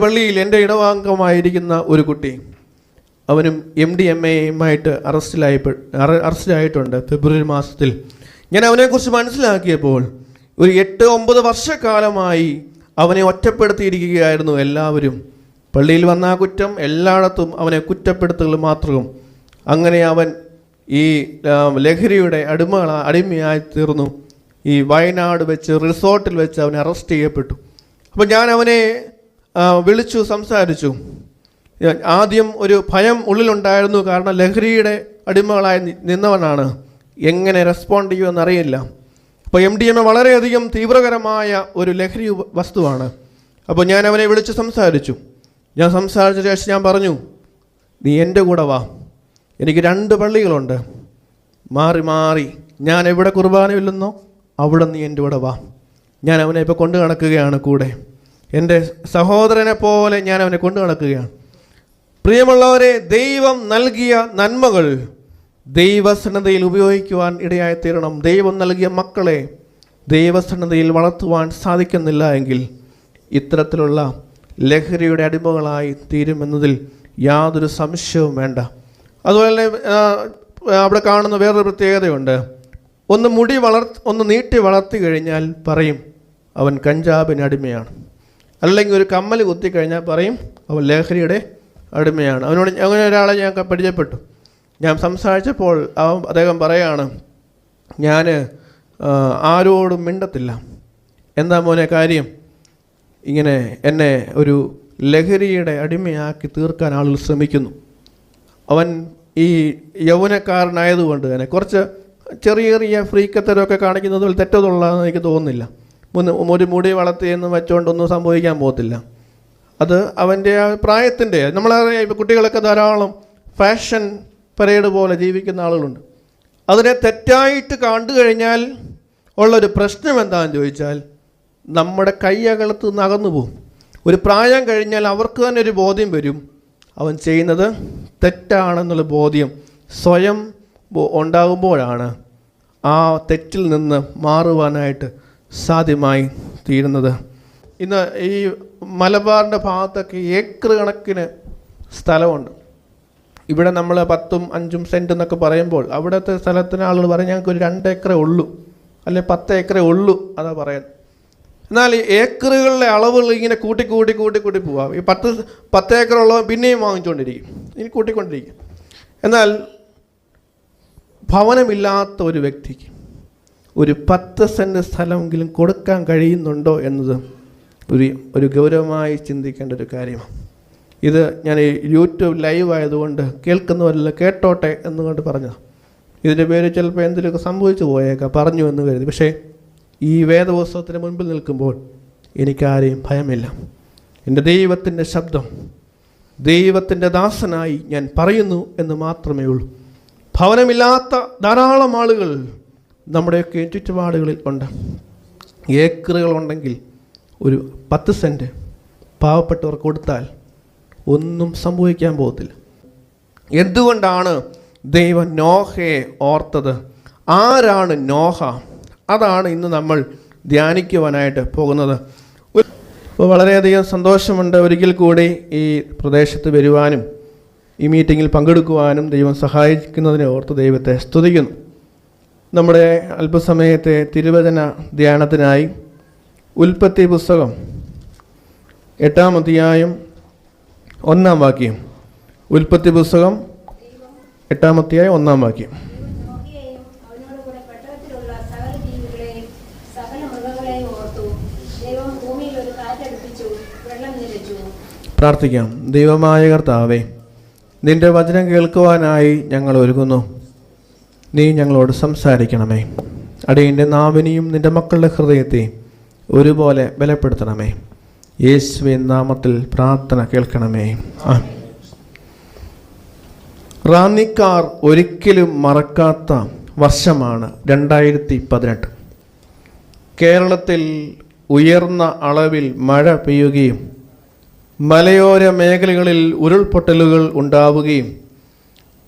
പള്ളിയിൽ എൻ്റെ ഇടവാംഗമായിരിക്കുന്ന ഒരു കുട്ടി, അവനും MDMA-യുമായിട്ട് അറസ്റ്റിലായിട്ടുണ്ട് ഫെബ്രുവരി മാസത്തിൽ. ഞാൻ അവനെക്കുറിച്ച് മനസ്സിലാക്കിയപ്പോൾ ഒരു 8-9 വർഷക്കാലമായി അവനെ ഒറ്റപ്പെടുത്തിയിരിക്കുകയായിരുന്നു എല്ലാവരും. പള്ളിയിൽ വന്ന ആ കുറ്റം എല്ലായിടത്തും അവനെ കുറ്റപ്പെടുത്തുകൾ മാത്രവും. അങ്ങനെ അവൻ ഈ ലഹരിയുടെ അടിമയായി തീർന്നു. ഈ വയനാട് വെച്ച് റിസോർട്ടിൽ വെച്ച് അവനെ അറസ്റ്റ് ചെയ്യപ്പെട്ടു. അപ്പോൾ ഞാൻ അവനെ വിളിച്ചു സംസാരിച്ചു. ആദ്യം ഒരു ഭയം ഉള്ളിലുണ്ടായിരുന്നു, കാരണം ലഹരിയുടെ അടിമകളായി നിന്നവനാണ്, എങ്ങനെ റെസ്പോണ്ട് ചെയ്യുമെന്നറിയില്ല. അപ്പോൾ MDMA വളരെയധികം തീവ്രകരമായ ഒരു ലഹരി വസ്തുവാണ്. അപ്പോൾ ഞാൻ അവനെ വിളിച്ച് സംസാരിച്ചു. ഞാൻ സംസാരിച്ച ശേഷം ഞാൻ പറഞ്ഞു, നീ എൻ്റെ കൂടെ വാ, എനിക്ക് 2 പള്ളികളുണ്ട്, മാറി മാറി ഞാൻ എവിടെ കുർബാനയില്ലെന്നോ അവിടെ നീ എൻ്റെ കൂടെ വാ. ഞാൻ അവനെ ഇപ്പോൾ കൊണ്ടു നടക്കുകയാണ് കൂടെ, എൻ്റെ സഹോദരനെ പോലെ ഞാൻ അവനെ കൊണ്ടു നടക്കുകയാണ്. പ്രിയമുള്ളവരെ, ദൈവം നൽകിയ നന്മകൾ ദൈവസന്നദ്ധയിൽ ഉപയോഗിക്കുവാൻ ഇടയായി തീരണം. ദൈവം നൽകിയ മക്കളെ ദൈവസന്നദ്ധയിൽ വളർത്തുവാൻ സാധിക്കുന്നില്ല എങ്കിൽ ഇത്തരത്തിലുള്ള ലഹരിയുടെ അടിമകളായി തീരുമെന്നതിൽ യാതൊരു സംശയവും വേണ്ട. അതുപോലെ അവിടെ കാണുന്ന വേറൊരു പ്രത്യേകതയുണ്ട്. ഒന്ന് നീട്ടി വളർത്തി കഴിഞ്ഞാൽ പറയും അവൻ കഞ്ചാവിന് അടിമയാണ്, അല്ലെങ്കിൽ ഒരു കമ്മൽ കുത്തിക്കഴിഞ്ഞാൽ പറയും അവൻ ലഹരിയുടെ അടിമയാണ്. അങ്ങനെ ഒരാളെ ഞാൻ പരിചയപ്പെട്ടു. ഞാൻ സംസാരിച്ചപ്പോൾ അദ്ദേഹം പറയാണ്, ഞാൻ ആരോടും മിണ്ടത്തില്ല. എന്താ മോനെ കാര്യം? ഇങ്ങനെ എന്നെ ഒരു ലഹരിയുടെ അടിമയാക്കി തീർക്കാൻ ആളുകൾ ശ്രമിക്കുന്നു. അവൻ ഈ യൗവനക്കാരനായതുകൊണ്ട് തന്നെ കുറച്ച് ചെറിയ ഫ്രീക്കത്തരമൊക്കെ കാണിക്കുന്നത് പോലെ തെറ്റതുള്ളതെന്ന് എനിക്ക് തോന്നുന്നില്ല. ഒരു മുടി വളർത്തിയെന്ന് വെച്ചുകൊണ്ടൊന്നും സംഭവിക്കാൻ പോകത്തില്ല. അത് അവൻ്റെ ആ പ്രായത്തിൻ്റെ, നമ്മളറിയാം ഇപ്പോൾ കുട്ടികളൊക്കെ ധാരാളം ഫാഷൻ പരേഡ് പോലെ ജീവിക്കുന്ന ആളുകളുണ്ട്. അതിനെ തെറ്റായിട്ട് കണ്ടു കഴിഞ്ഞാൽ ഉള്ളൊരു പ്രശ്നം എന്താണെന്ന് ചോദിച്ചാൽ നമ്മുടെ കൈയകലത്ത് നിന്ന് അകന്നു പോകും. ഒരു പ്രായം കഴിഞ്ഞാൽ അവർക്ക് തന്നെ ഒരു ബോധ്യം വരും, അവൻ ചെയ്യുന്നത് തെറ്റാണെന്നുള്ള ബോധ്യം സ്വയം ഉണ്ടാകുമ്പോഴാണ് ആ തെറ്റിൽ നിന്ന് മാറുവാനായിട്ട് സാധ്യമായി തീരുന്നത്. ഇന്ന് ഈ മലബാറിൻ്റെ ഭാഗത്തൊക്കെ ഏക്കർ കണക്കിന് സ്ഥലമുണ്ട്. ഇവിടെ നമ്മൾ 10-5 സെൻറ്റ് എന്നൊക്കെ പറയുമ്പോൾ അവിടുത്തെ സ്ഥലത്തിന് ആളുകൾ പറയും ഞങ്ങൾക്ക് ഒരു 2 ഏക്കറേ ഉള്ളൂ, അല്ലെ 10 ഏക്കറേ ഉള്ളൂ, അതാ പറയുന്നത്. എന്നാൽ ഈ ഏക്കറുകളിലെ അളവുകൾ ഇങ്ങനെ കൂട്ടി പോവാം. ഈ 10 ഏക്കറുള്ളവൻ പിന്നെയും വാങ്ങിച്ചുകൊണ്ടിരിക്കും, ഇനി കൂട്ടിക്കൊണ്ടിരിക്കും. എന്നാൽ ഭവനമില്ലാത്ത ഒരു വ്യക്തിക്ക് ഒരു 10 സെൻറ്റ് സ്ഥലമെങ്കിലും കൊടുക്കാൻ കഴിയുന്നുണ്ടോ എന്നത് ഒരു ഗൗരവമായി ചിന്തിക്കേണ്ട ഒരു കാര്യമാണ്. ഇത് ഞാൻ യൂട്യൂബ് ലൈവ് ആയതുകൊണ്ട് കേൾക്കുന്നവരെല്ലാം കേട്ടോട്ടെ എന്നുകൊണ്ട് പറഞ്ഞതാണ്. ഇതിൻ്റെ പേര് ചിലപ്പോൾ എന്തെങ്കിലുമൊക്കെ സംഭവിച്ചു പോയേക്കാം, പറഞ്ഞു എന്ന് കരുതി. പക്ഷേ ഈ വേദപുസ്തകത്തിന് മുൻപിൽ നിൽക്കുമ്പോൾ എനിക്കാരെയും ഭയമില്ല. എൻ്റെ ദൈവത്തിൻ്റെ ശബ്ദം, ദൈവത്തിൻ്റെ ദാസനായി ഞാൻ പറയുന്നു എന്ന് മാത്രമേ ഉള്ളൂ. ഭവനമില്ലാത്ത ധാരാളം ആളുകൾ നമ്മുടെയൊക്കെ ചുറ്റുപാടുകളിൽ ഉണ്ട്. ഏക്കറുകളുണ്ടെങ്കിൽ ഒരു 10 സെൻറ്റ് പാവപ്പെട്ടവർ കൊടുത്താൽ ഒന്നും സംഭവിക്കാൻ പോകത്തില്ല. എന്തുകൊണ്ടാണ് ദൈവം നോഹയെ ഓർത്തത്? ആരാണ് നോഹ? അതാണ് ഇന്ന് നമ്മൾ ധ്യാനിക്കുവാനായിട്ട് പോകുന്നത്. അപ്പോൾ വളരെയധികം സന്തോഷമുണ്ട് ഒരിക്കൽ കൂടി ഈ പ്രദേശത്ത് വരുവാനും ഈ മീറ്റിങ്ങിൽ പങ്കെടുക്കുവാനും ദൈവം സഹായിക്കുന്നതിനെ ഓർത്ത് ദൈവത്തെ സ്തുതിക്കുന്നു. നമ്മുടെ അല്പസമയത്തെ തിരുവചന ധ്യാനത്തിനായി ഉൽപ്പത്തി പുസ്തകം 8-ാം അധ്യായം 1-ാം വാക്യം. ഉൽപ്പത്തി പുസ്തകം 8-ാം അധ്യായം 1-ാം വാക്യം. പ്രാർത്ഥിക്കാം. ദൈവമായ കർത്താവേ, നിൻ്റെ വചനം കേൾക്കുവാനായി ഞങ്ങൾ ഒരുങ്ങുന്നു. നീ ഞങ്ങളോട് സംസാരിക്കണമേ. അടിയൻ്റെ നാവിനെയും നിൻ്റെ മക്കളുടെ ഹൃദയത്തെയും ഒരുപോലെ ബലപ്പെടുത്തണമേ. യേശുവിൻ നാമത്തിൽ പ്രാർത്ഥന കേൾക്കണമേ. റാന്നിക്കാർ ഒരിക്കലും മറക്കാത്ത വർഷമാണ് 2018. കേരളത്തിൽ ഉയർന്ന അളവിൽ മഴ പെയ്യുകയും മലയോര മേഖലകളിൽ ഉരുൾപൊട്ടലുകൾ ഉണ്ടാവുകയും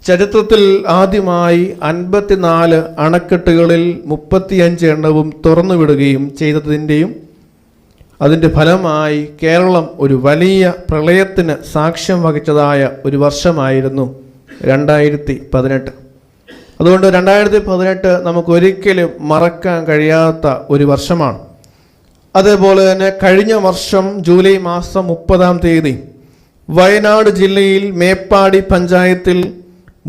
ചരിത്രത്തിൽ ആദ്യമായി 54 അണക്കെട്ടുകളിൽ 35 എണ്ണവും തുറന്നുവിടുകയും ചെയ്തതിൻ്റെയും അതിൻ്റെ ഫലമായി കേരളം ഒരു വലിയ പ്രളയത്തിന് സാക്ഷ്യം വഹിച്ചതായ ഒരു വർഷമായിരുന്നു 2018. അതുകൊണ്ട് 2018 നമുക്കൊരിക്കലും മറക്കാൻ കഴിയാത്ത ഒരു വർഷമാണ്. അതേപോലെ തന്നെ കഴിഞ്ഞ വർഷം ജൂലൈ മാസം 30 വയനാട് ജില്ലയിൽ മേപ്പാടി പഞ്ചായത്തിൽ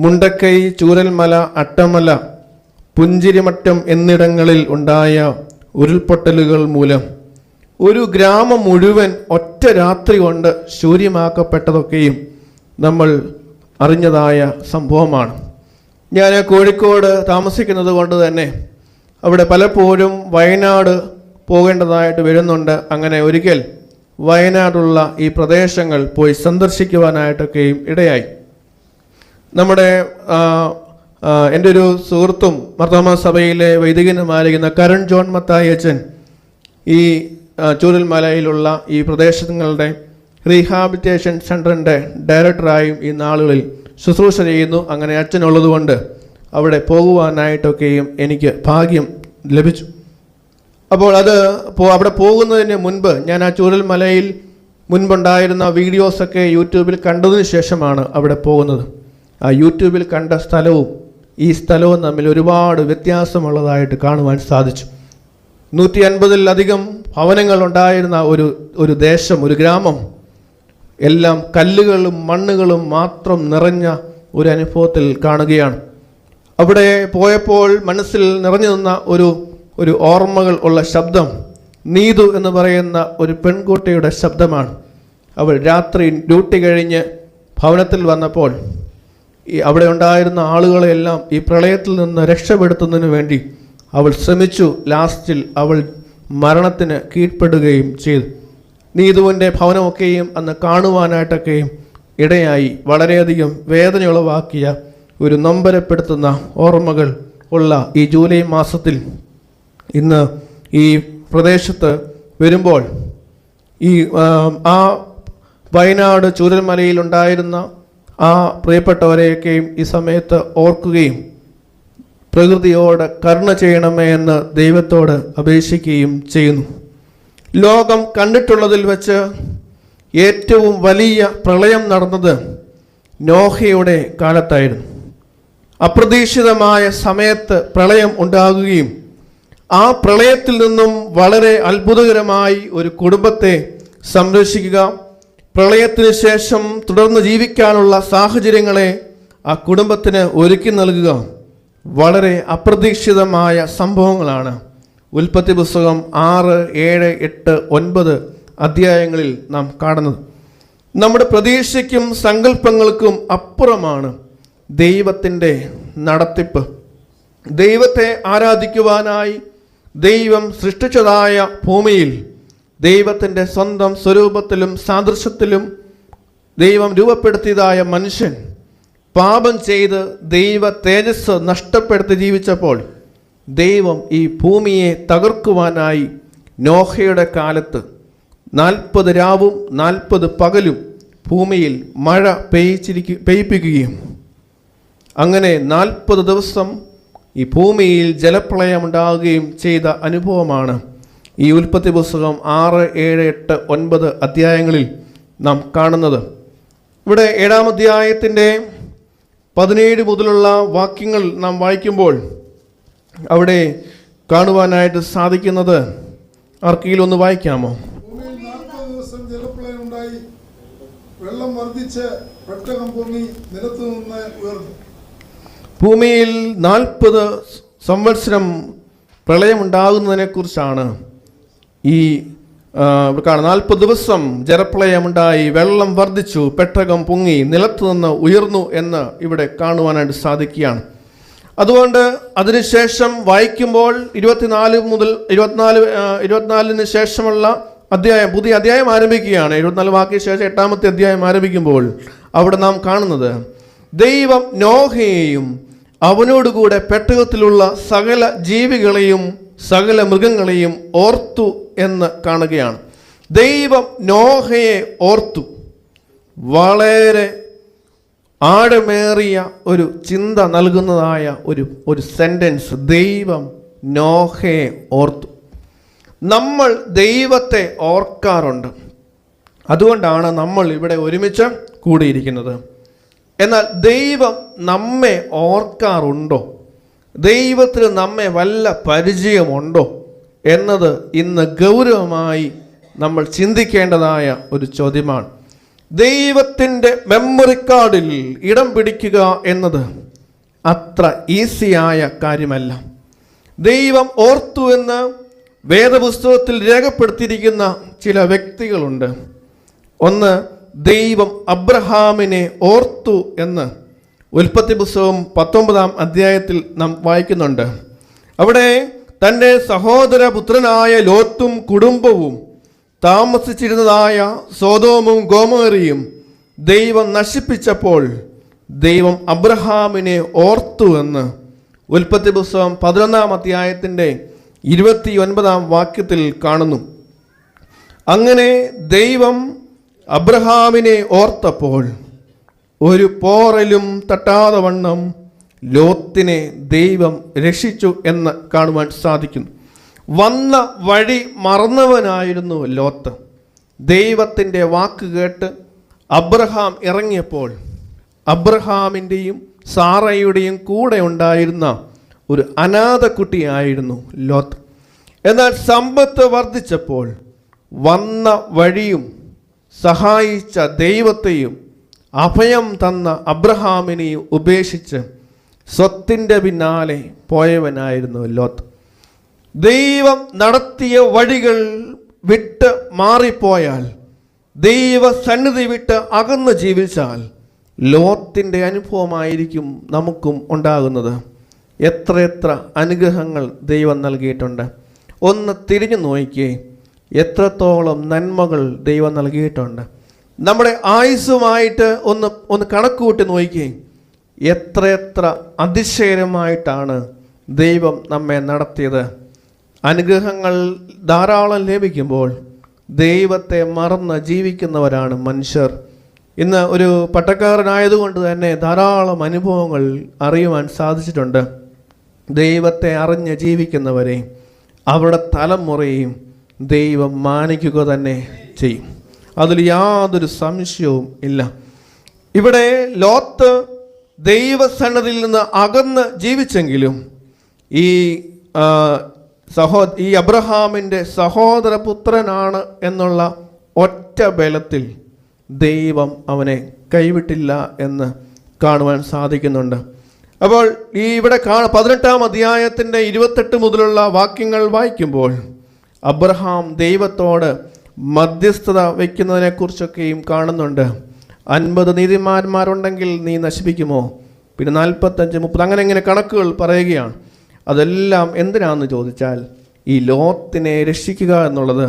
മുണ്ടക്കൈ, ചൂരൽമല, അട്ടമല, പുഞ്ചിരിമറ്റം എന്നിടങ്ങളിൽ ഉണ്ടായ ഉരുൾപൊട്ടലുകൾ മൂലം ഒരു ഗ്രാമം മുഴുവൻ ഒറ്റ രാത്രി കൊണ്ട് ശൂന്യമാക്കപ്പെട്ടതൊക്കെയും നമ്മൾ അറിഞ്ഞതായ സംഭവമാണ്. ഞാൻ കോഴിക്കോട് താമസിക്കുന്നത് കൊണ്ട് തന്നെ അവിടെ പലപ്പോഴും വയനാട് പോകേണ്ടതായിട്ട് വരുന്നുണ്ട്. അങ്ങനെ ഒരിക്കൽ വയനാടുള്ള ഈ പ്രദേശങ്ങൾ പോയി സന്ദർശിക്കുവാനായിട്ടൊക്കെയും ഇടയായി. നമ്മുടെ എൻ്റെ ഒരു സുഹൃത്തും മർത്തോമ സഭയിലെ വൈദികനുമായിരിക്കുന്ന കരൺ ജോൺ മത്തായി അച്ഛൻ ഈ ചൂരൽമലയിലുള്ള ഈ പ്രദേശങ്ങളുടെ റീഹാബിലിറ്റേഷൻ സെൻ്ററിൻ്റെ ഡയറക്ടറായും ഈ നാളുകളിൽ ശുശ്രൂഷ ചെയ്യുന്നു. അങ്ങനെ അച്ഛനുള്ളതുകൊണ്ട് അവിടെ പോകുവാനായിട്ടൊക്കെയും എനിക്ക് ഭാഗ്യം ലഭിച്ചു. അപ്പോൾ അവിടെ പോകുന്നതിന് മുൻപ് ഞാൻ ആ ചൂരൽമലയിൽ മുൻപുണ്ടായിരുന്ന വീഡിയോസൊക്കെ യൂട്യൂബിൽ കണ്ടതിന് ശേഷമാണ് അവിടെ പോകുന്നത്. ആ യൂട്യൂബിൽ കണ്ട സ്ഥലവും ഈ സ്ഥലവും തമ്മിൽ ഒരുപാട് വ്യത്യാസമുള്ളതായിട്ട് കാണുവാൻ സാധിച്ചു. 150-ലധികം ഭവനങ്ങൾ ഉണ്ടായിരുന്ന ഒരു ദേശം, ഒരു ഗ്രാമം, എല്ലാം കല്ലുകളും മണ്ണുകളും മാത്രം നിറഞ്ഞ ഒരു അനുഭവത്തിൽ കാണുകയാണ്. അവിടെ പോയപ്പോൾ മനസ്സിൽ നിറഞ്ഞു നിന്ന ഒരു ഓർമ്മകൾ ഉള്ള ശബ്ദം നീതു എന്ന് പറയുന്ന ഒരു പെൺകുട്ടിയുടെ ശബ്ദമാണ്. അവൾ രാത്രി ഡ്യൂട്ടി കഴിഞ്ഞ് ഭവനത്തിൽ വന്നപ്പോൾ അവിടെ ഉണ്ടായിരുന്ന ആളുകളെല്ലാം ഈ പ്രളയത്തിൽ നിന്ന് രക്ഷപ്പെടുത്തുന്നതിന് വേണ്ടി അവൾ ശ്രമിച്ചു. ലാസ്റ്റിൽ അവൾ മരണത്തിന് കീഴ്പ്പെടുകയും ചെയ്തു. നീതുവിൻ്റെ ഭവനമൊക്കെയും അന്ന് കാണുവാനായിട്ടൊക്കെയും ഇടയായി. വളരെയധികം വേദനയുളവാക്കിയ ഒരു നൊമ്പരപ്പെടുത്തുന്ന ഓർമ്മകൾ ഉള്ള ഈ ജൂലൈ മാസത്തിൽ ഇന്ന് ഈ പ്രദേശത്ത് വരുമ്പോൾ ഈ ആ വയനാട് ചൂരൽമലയിൽ ഉണ്ടായിരുന്ന ആ പ്രിയപ്പെട്ടവരെയൊക്കെയും ഈ സമയത്ത് ഓർക്കുകയും പ്രകൃതിയോട് കരുണ ചെയ്യണമേ എന്ന് ദൈവത്തോട് അപേക്ഷിക്കുകയും ചെയ്യുന്നു. ലോകം കണ്ടിട്ടുള്ളതിൽ വെച്ച് ഏറ്റവും വലിയ പ്രളയം നടന്നത് നോഹയുടെ കാലത്തായിരുന്നു. അപ്രതീക്ഷിതമായ സമയത്ത് പ്രളയം ഉണ്ടാകുകയും ആ പ്രളയത്തിൽ നിന്നും വളരെ അത്ഭുതകരമായി ഒരു കുടുംബത്തെ സംരക്ഷിക്കുക, പ്രളയത്തിന് ശേഷം തുടർന്ന് ജീവിക്കാനുള്ള സാഹചര്യങ്ങളെ ആ കുടുംബത്തിന് ഒരുക്കി നൽകുക, വളരെ അപ്രതീക്ഷിതമായ സംഭവങ്ങളാണ് ഉൽപ്പത്തി പുസ്തകം 6, 7, 8, 9 അധ്യായങ്ങളിൽ നാം കാണുന്നത്. നമ്മുടെ പ്രതീക്ഷയ്ക്കും സങ്കല്പങ്ങൾക്കും അപ്പുറമാണ് ദൈവത്തിൻ്റെ നടത്തിപ്പ്. ദൈവത്തെ ആരാധിക്കുവാനായി ദൈവം സൃഷ്ടിച്ചതായ ഭൂമിയിൽ ദൈവത്തിൻ്റെ സ്വന്തം സ്വരൂപത്തിലും സാദൃശ്യത്തിലും ദൈവം രൂപപ്പെടുത്തിയതായ മനുഷ്യൻ പാപം ചെയ്ത് ദൈവ തേജസ് നഷ്ടപ്പെടുത്തി ജീവിച്ചപ്പോൾ ദൈവം ഈ ഭൂമിയെ തകർക്കുവാനായി നോഹയുടെ കാലത്ത് 40 രാവും 40 പകലും ഭൂമിയിൽ മഴ പെയ്യിപ്പിക്കുകയും അങ്ങനെ 40 ദിവസം ഈ ഭൂമിയിൽ ജലപ്രളയമുണ്ടാകുകയും ചെയ്ത അനുഭവമാണ് ഈ ഉൽപ്പത്തി പുസ്തകം 6, 7, 8, 9 അധ്യായങ്ങളിൽ നാം കാണുന്നത്. ഇവിടെ 7-ാം അധ്യായത്തിൻ്റെ 17 മുതലുള്ള വാക്യങ്ങൾ നാം വായിക്കുമ്പോൾ അവിടെ കാണുവാനായിട്ട് സാധിക്കുന്നത്, ആർക്കെങ്കിലും ഒന്ന് വായിക്കാമോ? ഭൂമിയിൽ 40 ദിവസം ജലപ്രളയം ഉണ്ടായി, വെള്ളം വർദ്ധിച്ച് പെട്ടകം പൊങ്ങി നിലത്തു നിന്ന് ഉയർന്നു. ഭൂമിയിൽ 40 സംവത്സരം പ്രളയമുണ്ടാകുന്നതിനെ കുറിച്ചാണ് ഈ 40 ദിവസം ജലപ്രളയമുണ്ടായി, വെള്ളം വർദ്ധിച്ചു, പെട്ടകം പൊങ്ങി നിലത്തു നിന്ന് ഉയർന്നു എന്ന് ഇവിടെ കാണുവാനായിട്ട് സാധിക്കുകയാണ്. അതുകൊണ്ട് അതിനുശേഷം വായിക്കുമ്പോൾ 24 മുതൽ 24 ശേഷമുള്ള അധ്യായം, പുതിയ അധ്യായം ആരംഭിക്കുകയാണ്. 24 വാക്കിയ ശേഷം 8-ാമത്തെ അധ്യായം ആരംഭിക്കുമ്പോൾ അവിടെ നാം കാണുന്നത് ദൈവം നോഹയെയും അവനോടുകൂടെ പെട്ടകത്തിലുള്ള സകല ജീവികളെയും സകല മൃഗങ്ങളെയും ഓർത്തു എന്ന് കാണുകയാണ്. ദൈവം നോഹയെ ഓർത്തു. വളരെ ആഴമേറിയ ഒരു ചിന്ത നൽകുന്നതായ ഒരു സെന്റൻസ്. ദൈവം നോഹയെ ഓർത്തു. നമ്മൾ ദൈവത്തെ ഓർക്കാറുണ്ട്. അതുകൊണ്ടാണ് നമ്മൾ ഇവിടെ ഒരുമിച്ച് കൂടിയിരിക്കുന്നത്. എന്നാൽ ദൈവം നമ്മെ ഓർക്കാറുണ്ടോ? ദൈവത്തിന് നമ്മെ വല്ല പരിചയമുണ്ടോ എന്നത് ഇന്ന് ഗൗരവമായി നമ്മൾ ചിന്തിക്കേണ്ടതായ ഒരു ചോദ്യമാണ്. ദൈവത്തിൻ്റെ മെമ്മറി കാർഡിൽ ഇടം പിടിക്കുക എന്നത് അത്ര ഈസിയായ കാര്യമല്ല. ദൈവം ഓർത്തു എന്ന് വേദപുസ്തകത്തിൽ രേഖപ്പെടുത്തിയിരിക്കുന്ന ചില വ്യക്തികളുണ്ട്. ഒന്ന്, ദൈവം അബ്രഹാമിനെ ഓർത്തു എന്ന് ഉൽപ്പത്തി പുസ്തകം 19-ാം അധ്യായത്തിൽ നാം വായിക്കുന്നുണ്ട്. അവിടെ തൻ്റെ സഹോദര പുത്രനായ ലോത്തും കുടുംബവും താമസിച്ചിരുന്നതായ സോദോമും ഗോമോരയും ദൈവം നശിപ്പിച്ചപ്പോൾ ദൈവം അബ്രഹാമിനെ ഓർത്തു എന്ന് ഉൽപ്പത്തി പുസ്തകം 11-ാം അധ്യായത്തിൻ്റെ 29-ാം വാക്യത്തിൽ കാണുന്നു. അങ്ങനെ ദൈവം അബ്രഹാമിനെ ഓർത്തപ്പോൾ ഒരു പോറലും തട്ടാതെ വണ്ണം ലോത്തിനെ ദൈവം രക്ഷിച്ചു എന്ന് കാണുവാൻ സാധിക്കുന്നു. വന്ന വഴി മറന്നവനായിരുന്നു ലോത്ത്. ദൈവത്തിൻ്റെ വാക്ക് കേട്ട് അബ്രഹാം ഇറങ്ങിയപ്പോൾ അബ്രഹാമിൻ്റെയും സാറയുടെയും കൂടെ ഉണ്ടായിരുന്ന ഒരു അനാഥ കുട്ടിയായിരുന്നു ലോത്ത്. എന്നാൽ സമ്പത്ത് വർദ്ധിച്ചപ്പോൾ വന്ന വഴിയും സഹായിച്ച ദൈവത്തെയും അഭയം തന്ന അബ്രഹാമിനെയും ഉപേക്ഷിച്ച് സ്വത്തിൻ്റെ പിന്നാലെ പോയവനായിരുന്നു ലോത്ത്. ദൈവം നടത്തിയ വഴികൾ വിട്ട് മാറിപ്പോയാൽ, ദൈവസന്നിധി വിട്ട് അകന്ന് ജീവിച്ചാൽ ലോത്തിൻ്റെ അനുഭവമായിരിക്കും നമുക്കും ഉണ്ടാകുന്നത്. എത്രയെത്ര അനുഗ്രഹങ്ങൾ ദൈവം നൽകിയിട്ടുണ്ട്. ഒന്ന് തിരിഞ്ഞു നോക്കിയേ, എത്രത്തോളം നന്മകൾ ദൈവം നൽകിയിട്ടുണ്ട്. നമ്മുടെ ആയുസ്സുമായിട്ട് ഒന്ന് കണക്കുകൂട്ടി നോക്കിയേ, എത്രയെത്ര അതിശയകരമായിട്ടാണ് ദൈവം നമ്മെ നടത്തിയത്. അനുഗ്രഹങ്ങൾ ധാരാളം ലഭിക്കുമ്പോൾ ദൈവത്തെ മറന്ന് ജീവിക്കുന്നവരാണ് മനുഷ്യർ. ഇന്ന് ഒരു പട്ടക്കാരനായതുകൊണ്ട് തന്നെ ധാരാളം അനുഭവങ്ങൾ അറിയുവാൻ സാധിച്ചിട്ടുണ്ട്. ദൈവത്തെ അറിഞ്ഞ് ജീവിക്കുന്നവരെ അവരുടെ തലമുറയും ദൈവം മാനിക്കുക തന്നെ ചെയ്യും. അതിൽ യാതൊരു സംശയവും ഇല്ല. ഇവിടെ ലോത്ത് ദൈവസന്നിധിയിൽ നിന്ന് അകന്ന് ജീവിച്ചെങ്കിലും ഈ അബ്രഹാമിൻ്റെ സഹോദരപുത്രനാണ് എന്നുള്ള ഒറ്റ ബലത്തിൽ ദൈവം അവനെ കൈവിട്ടില്ല എന്ന് കാണുവാൻ സാധിക്കുന്നുണ്ട്. അപ്പോൾ ഇവിടെ 18-ാം അധ്യായത്തിൻ്റെ 28 മുതലുള്ള വാക്യങ്ങൾ വായിക്കുമ്പോൾ അബ്രഹാം ദൈവത്തോട് മധ്യസ്ഥത വയ്ക്കുന്നതിനെക്കുറിച്ചൊക്കെയും കാണുന്നുണ്ട്. 50 നീതിമാന്മാരുണ്ടെങ്കിൽ നീ നശിപ്പിക്കുമോ? പിന്നെ 45, 30 അങ്ങനെ ഇങ്ങനെ കണക്കുകൾ പറയുകയാണ്. അതെല്ലാം എന്തിനാണെന്ന് ചോദിച്ചാൽ ഈ ലോത്തിനെ രക്ഷിക്കുക എന്നുള്ളത്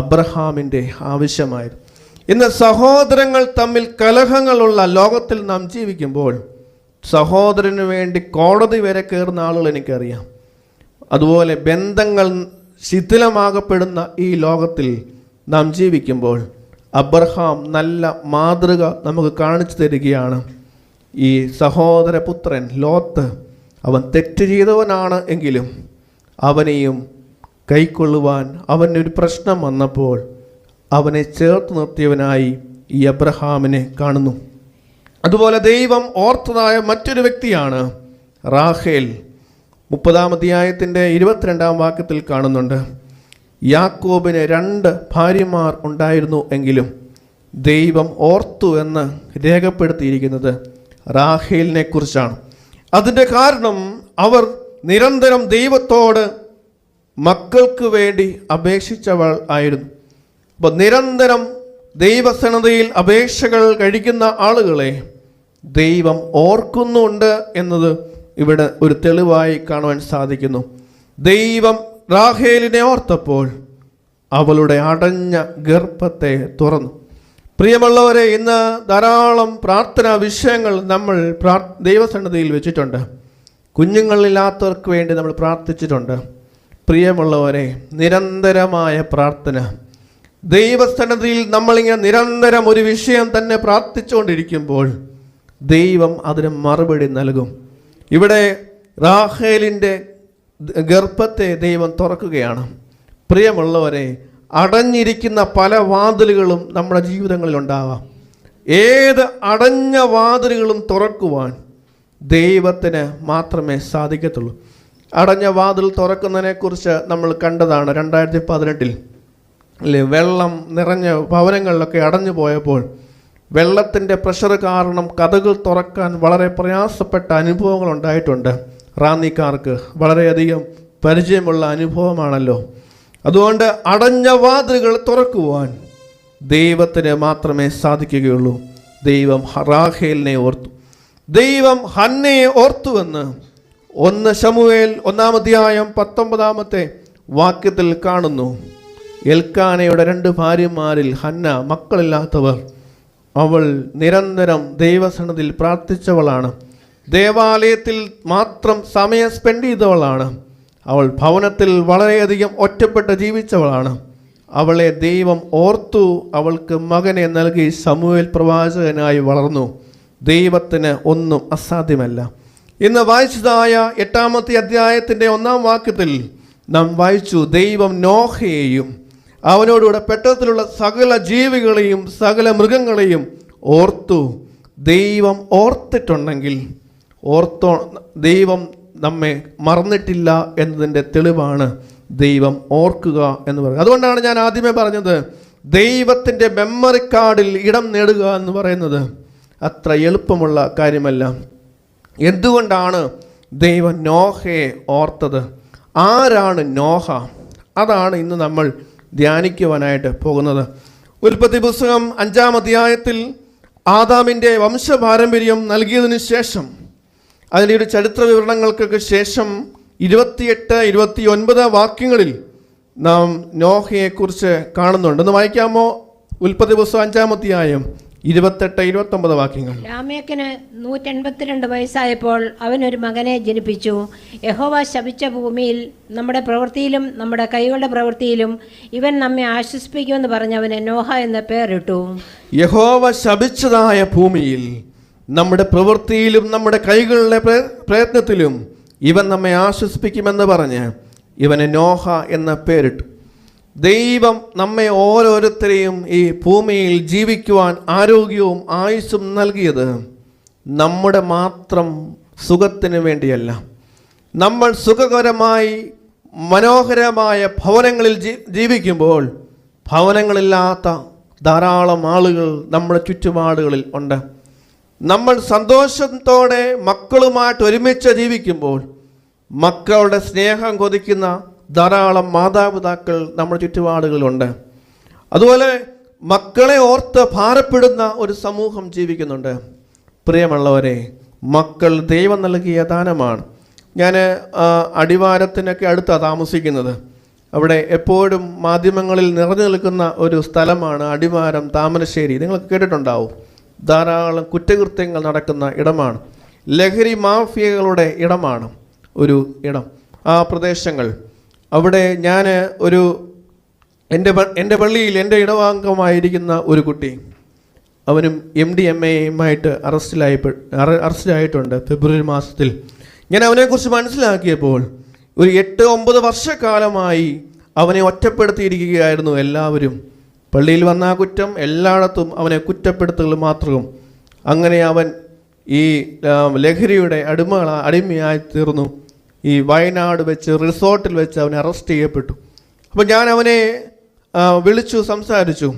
അബ്രഹാമിൻ്റെ ആവശ്യമായിരുന്നു. ഇന്ന് സഹോദരങ്ങൾ തമ്മിൽ കലഹങ്ങളുള്ള ലോകത്തിൽ നാം ജീവിക്കുമ്പോൾ സഹോദരന് വേണ്ടി കോടതി വരെ കയറുന്ന ആളുകൾ എനിക്കറിയാം. അതുപോലെ ബന്ധങ്ങൾ ശിഥിലമാകപ്പെടുന്ന ഈ ലോകത്തിൽ നാം ജീവിക്കുമ്പോൾ അബ്രഹാം നല്ല മാതൃക നമുക്ക് കാണിച്ചു തരികയാണ്. ഈ സഹോദരപുത്രൻ ലോത്ത് അവൻ തെറ്റ് ചെയ്തവനാണ് എങ്കിലും അവനെയും കൈക്കൊള്ളുവാൻ അവനൊരു പ്രശ്നം വന്നപ്പോൾ അവനെ ചേർത്ത് നിർത്തിയവനായി ഈ അബ്രഹാമിനെ കാണുന്നു. അതുപോലെ ദൈവം ഓർത്തതായ മറ്റൊരു വ്യക്തിയാണ് റാഹേൽ. 30-ാം അധ്യായത്തിൻ്റെ 22-ാം വാക്യത്തിൽ കാണുന്നുണ്ട്, യാക്കോബിന് 2 ഭാര്യമാർ ഉണ്ടായിരുന്നു എങ്കിലും ദൈവം ഓർത്തു എന്ന് രേഖപ്പെടുത്തിയിരിക്കുന്നത് റാഹേലിനെ കുറിച്ചാണ്. അതിൻ്റെ കാരണം അവർ നിരന്തരം ദൈവത്തോട് മക്കൾക്ക് വേണ്ടി അപേക്ഷിച്ചവൾ ആയിരുന്നു. അപ്പോൾ നിരന്തരം ദൈവസന്നിധിയിൽ അപേക്ഷകൾ കഴിക്കുന്ന ആളുകളെ ദൈവം ഓർക്കുന്നുണ്ട് എന്നത് ഇവിടെ ഒരു തെളിവായി കാണുവാൻ സാധിക്കുന്നു. ദൈവം റാഹേലിനെ ഓർത്തപ്പോൾ അവളുടെ അടഞ്ഞ ഗർഭത്തെ തുറന്നു. പ്രിയമുള്ളവരെ, ഇന്ന് ധാരാളം പ്രാർത്ഥനാ വിഷയങ്ങൾ നമ്മൾ ദൈവസന്നിധിയിൽ വെച്ചിട്ടുണ്ട്. കുഞ്ഞുങ്ങളില്ലാത്തവർക്ക് വേണ്ടി നമ്മൾ പ്രാർത്ഥിച്ചിട്ടുണ്ട്. പ്രിയമുള്ളവരെ, നിരന്തരമായ പ്രാർത്ഥന, ദൈവസന്നിധിയിൽ നമ്മളിങ്ങനെ നിരന്തരം ഒരു വിഷയം തന്നെ പ്രാർത്ഥിച്ചുകൊണ്ടിരിക്കുമ്പോൾ ദൈവം അതിന് മറുപടി നൽകും. ഇവിടെ റാഹേലിൻ്റെ ഗർഭത്തെ ദൈവം തുറക്കുകയാണ്. പ്രിയമുള്ളവരെ, അടഞ്ഞിരിക്കുന്ന പല വാതിലുകളും നമ്മുടെ ജീവിതങ്ങളിൽ ഉണ്ടാവാം. ഏത് അടഞ്ഞ വാതിലുകളും തുറക്കുവാൻ ദൈവത്തിന് മാത്രമേ സാധിക്കത്തുള്ളൂ. അടഞ്ഞ വാതിൽ തുറക്കുന്നതിനെക്കുറിച്ച് നമ്മൾ കണ്ടതാണ് 2018 അല്ലേ. വെള്ളം നിറഞ്ഞ ഭവനങ്ങളിലൊക്കെ അടഞ്ഞു പോയപ്പോൾ വെള്ളത്തിൻ്റെ പ്രഷർ കാരണം കതകൾ തുറക്കാൻ വളരെ പ്രയാസപ്പെട്ട അനുഭവങ്ങൾ ഉണ്ടായിട്ടുണ്ട്. റാന്നിക്കാർക്ക് വളരെയധികം പരിചയമുള്ള അനുഭവമാണല്ലോ. അതുകൊണ്ട് അടഞ്ഞ വാതിലുകൾ തുറക്കുവാൻ ദൈവത്തിന് മാത്രമേ സാധിക്കുകയുള്ളൂ. ദൈവം റാഹേലിനെ ഓർത്തു, ദൈവം ഹന്നയെ ഓർത്തുവെന്ന് 1 ശമൂവേൽ 1-ാം അധ്യായം 19-ാമത്തെ വാക്യത്തിൽ കാണുന്നു. എൽക്കാനയുടെ 2 ഭാര്യമാരിൽ ഹന്ന മക്കളില്ലാത്തവർ. അവൾ നിരന്തരം ദൈവസന്നിധിയിൽ പ്രാർത്ഥിച്ചവളാണ്. ദേവാലയത്തിൽ മാത്രം സമയം സ്പെൻഡ് ചെയ്തവളാണ്. അവൾ ഭവനത്തിൽ വളരെയധികം ഒറ്റപ്പെട്ട് ജീവിച്ചവളാണ്. അവളെ ദൈവം ഓർത്തു, അവൾക്ക് മകനെ നൽകി ശമൂവേൽ പ്രവാചകനായി വളർന്നു. ദൈവത്തിന് ഒന്നും അസാധ്യമല്ല. ഇന്ന് വായിച്ചതായ 8-ാമത്തെ അധ്യായത്തിൻ്റെ 1-ാം വാക്യത്തിൽ നാം വായിച്ചു, ദൈവം നോഹയെയും അവനോടുകൂടെ പെട്ടകത്തിലുള്ള സകല ജീവികളെയും സകല മൃഗങ്ങളെയും ഓർത്തു. ദൈവം ഓർത്തിട്ടുണ്ടെങ്കിൽ ദൈവം നമ്മെ മറന്നിട്ടില്ല എന്നതിൻ്റെ തെളിവാണ് ദൈവം ഓർക്കുക എന്ന് പറയുന്നത്. അതുകൊണ്ടാണ് ഞാൻ ആദ്യമേ പറഞ്ഞത്, ദൈവത്തിൻ്റെ മെമ്മറി കാർഡിൽ ഇടം നേടുക എന്ന് പറയുന്നത് അത്ര എളുപ്പമുള്ള കാര്യമല്ല. എന്തുകൊണ്ടാണ് ദൈവം നോഹയെ ഓർത്തത്? ആരാണ് നോഹ? അതാണ് ഇന്ന് നമ്മൾ ധ്യാനിക്കുവാനായിട്ട് പോകുന്നത്. ഉൽപ്പത്തി പുസ്തകം 5-ാം അധ്യായത്തിൽ ആദാമിൻ്റെ വംശപാരമ്പര്യം നൽകിയതിനു ശേഷം, അതിൻ്റെ ഒരു ചരിത്ര വിവരണങ്ങൾക്കൊക്കെ ശേഷം 28-29 വാക്യങ്ങളിൽ നാം നോഹയെക്കുറിച്ച് കാണുന്നുണ്ട്. ഒന്ന് വായിക്കാമോ? ഉൽപ്പത്തി പുസ്തകം 5-ാം അധ്യായം 28-29 വാക്യങ്ങൾ. ലാമേക്കിന് 182 വയസ്സായപ്പോൾ അവനൊരു മകനെ ജനിപ്പിച്ചു. യഹോവ ശപിച്ച ഭൂമിയിൽ നമ്മുടെ പ്രവൃത്തിയിലും നമ്മുടെ കൈകളുടെ പ്രവൃത്തിയിലും ഇവൻ നമ്മെ ആശ്വസിപ്പിക്കുമെന്ന് പറഞ്ഞ് അവന് നോഹ എന്ന പേരിട്ടു. യഹോവ ശപിച്ചതായ ഭൂമിയിൽ നമ്മുടെ പ്രവൃത്തിയിലും നമ്മുടെ കൈകളുടെ പ്രയത്നത്തിലും ഇവൻ നമ്മെ ആശ്വസിപ്പിക്കുമെന്ന് പറഞ്ഞ് ഇവന് നോഹ എന്ന പേരിട്ടു. ദൈവം നമ്മെ ഓരോരുത്തരെയും ഈ ഭൂമിയിൽ ജീവിക്കുവാൻ ആരോഗ്യവും ആയുസ്സും നൽകിയത് നമ്മുടെ മാത്രം സുഖത്തിന് വേണ്ടിയല്ല. നമ്മൾ സുഖകരമായി മനോഹരമായ ഭവനങ്ങളിൽ ജീവിക്കുമ്പോൾ ഭവനങ്ങളില്ലാത്ത ധാരാളം ആളുകൾ നമ്മുടെ ചുറ്റുപാടുകളിൽ ഉണ്ട്. നമ്മൾ സന്തോഷത്തോടെ മക്കളുമായിട്ട് ഒരുമിച്ച് ജീവിക്കുമ്പോൾ മക്കളുടെ സ്നേഹം കൊതിക്കുന്ന ധാരാളം മാതാപിതാക്കൾ നമ്മുടെ ചുറ്റുപാടുകളുണ്ട്. അതുപോലെ മക്കളെ ഓർത്ത് ഭാരപ്പെടുന്ന ഒരു സമൂഹം ജീവിക്കുന്നുണ്ട്. പ്രിയമുള്ളവരെ, മക്കൾ ദൈവം നൽകിയ ദാനമാണ്. ഞാൻ അടിവാരത്തിനൊക്കെ അടുത്താണ് താമസിക്കുന്നത്. അവിടെ എപ്പോഴും മാധ്യമങ്ങളിൽ നിറഞ്ഞു നിൽക്കുന്ന ഒരു സ്ഥലമാണ് അടിവാരം, താമരശ്ശേരി. നിങ്ങൾ കേട്ടിട്ടുണ്ടാവും. ധാരാളം കുറ്റകൃത്യങ്ങൾ നടക്കുന്ന ഇടമാണ്. ലഹരി മാഫിയകളുടെ ഇടമാണ് ഒരു ഇടം. ആ പ്രദേശങ്ങൾ, അവിടെ ഞാൻ എൻ്റെ പള്ളിയിൽ എൻ്റെ ഇടവാംഗമായിരിക്കുന്ന ഒരു കുട്ടി, അവനും MDMA-യുമായിട്ട് അറസ്റ്റിലായിട്ടുണ്ട് ഫെബ്രുവരി മാസത്തിൽ. ഞാൻ അവനെക്കുറിച്ച് മനസ്സിലാക്കിയപ്പോൾ ഒരു 8-9 വർഷക്കാലമായി അവനെ ഒറ്റപ്പെടുത്തിയിരിക്കുകയായിരുന്നു എല്ലാവരും. പള്ളിയിൽ വന്ന ആ കുറ്റം എല്ലായിടത്തും അവനെ കുറ്റപ്പെടുത്തുകൾ മാത്രവും. അങ്ങനെ അവൻ ഈ ലഹരിയുടെ അടിമയായി തീർന്നു. ഈ വയനാട് വെച്ച് റിസോർട്ടിൽ വെച്ച് അവനെ അറസ്റ്റ് ചെയ്യപ്പെട്ടു. അപ്പോൾ ഞാൻ അവനെ വിളിച്ചു സംസാരിച്ചു.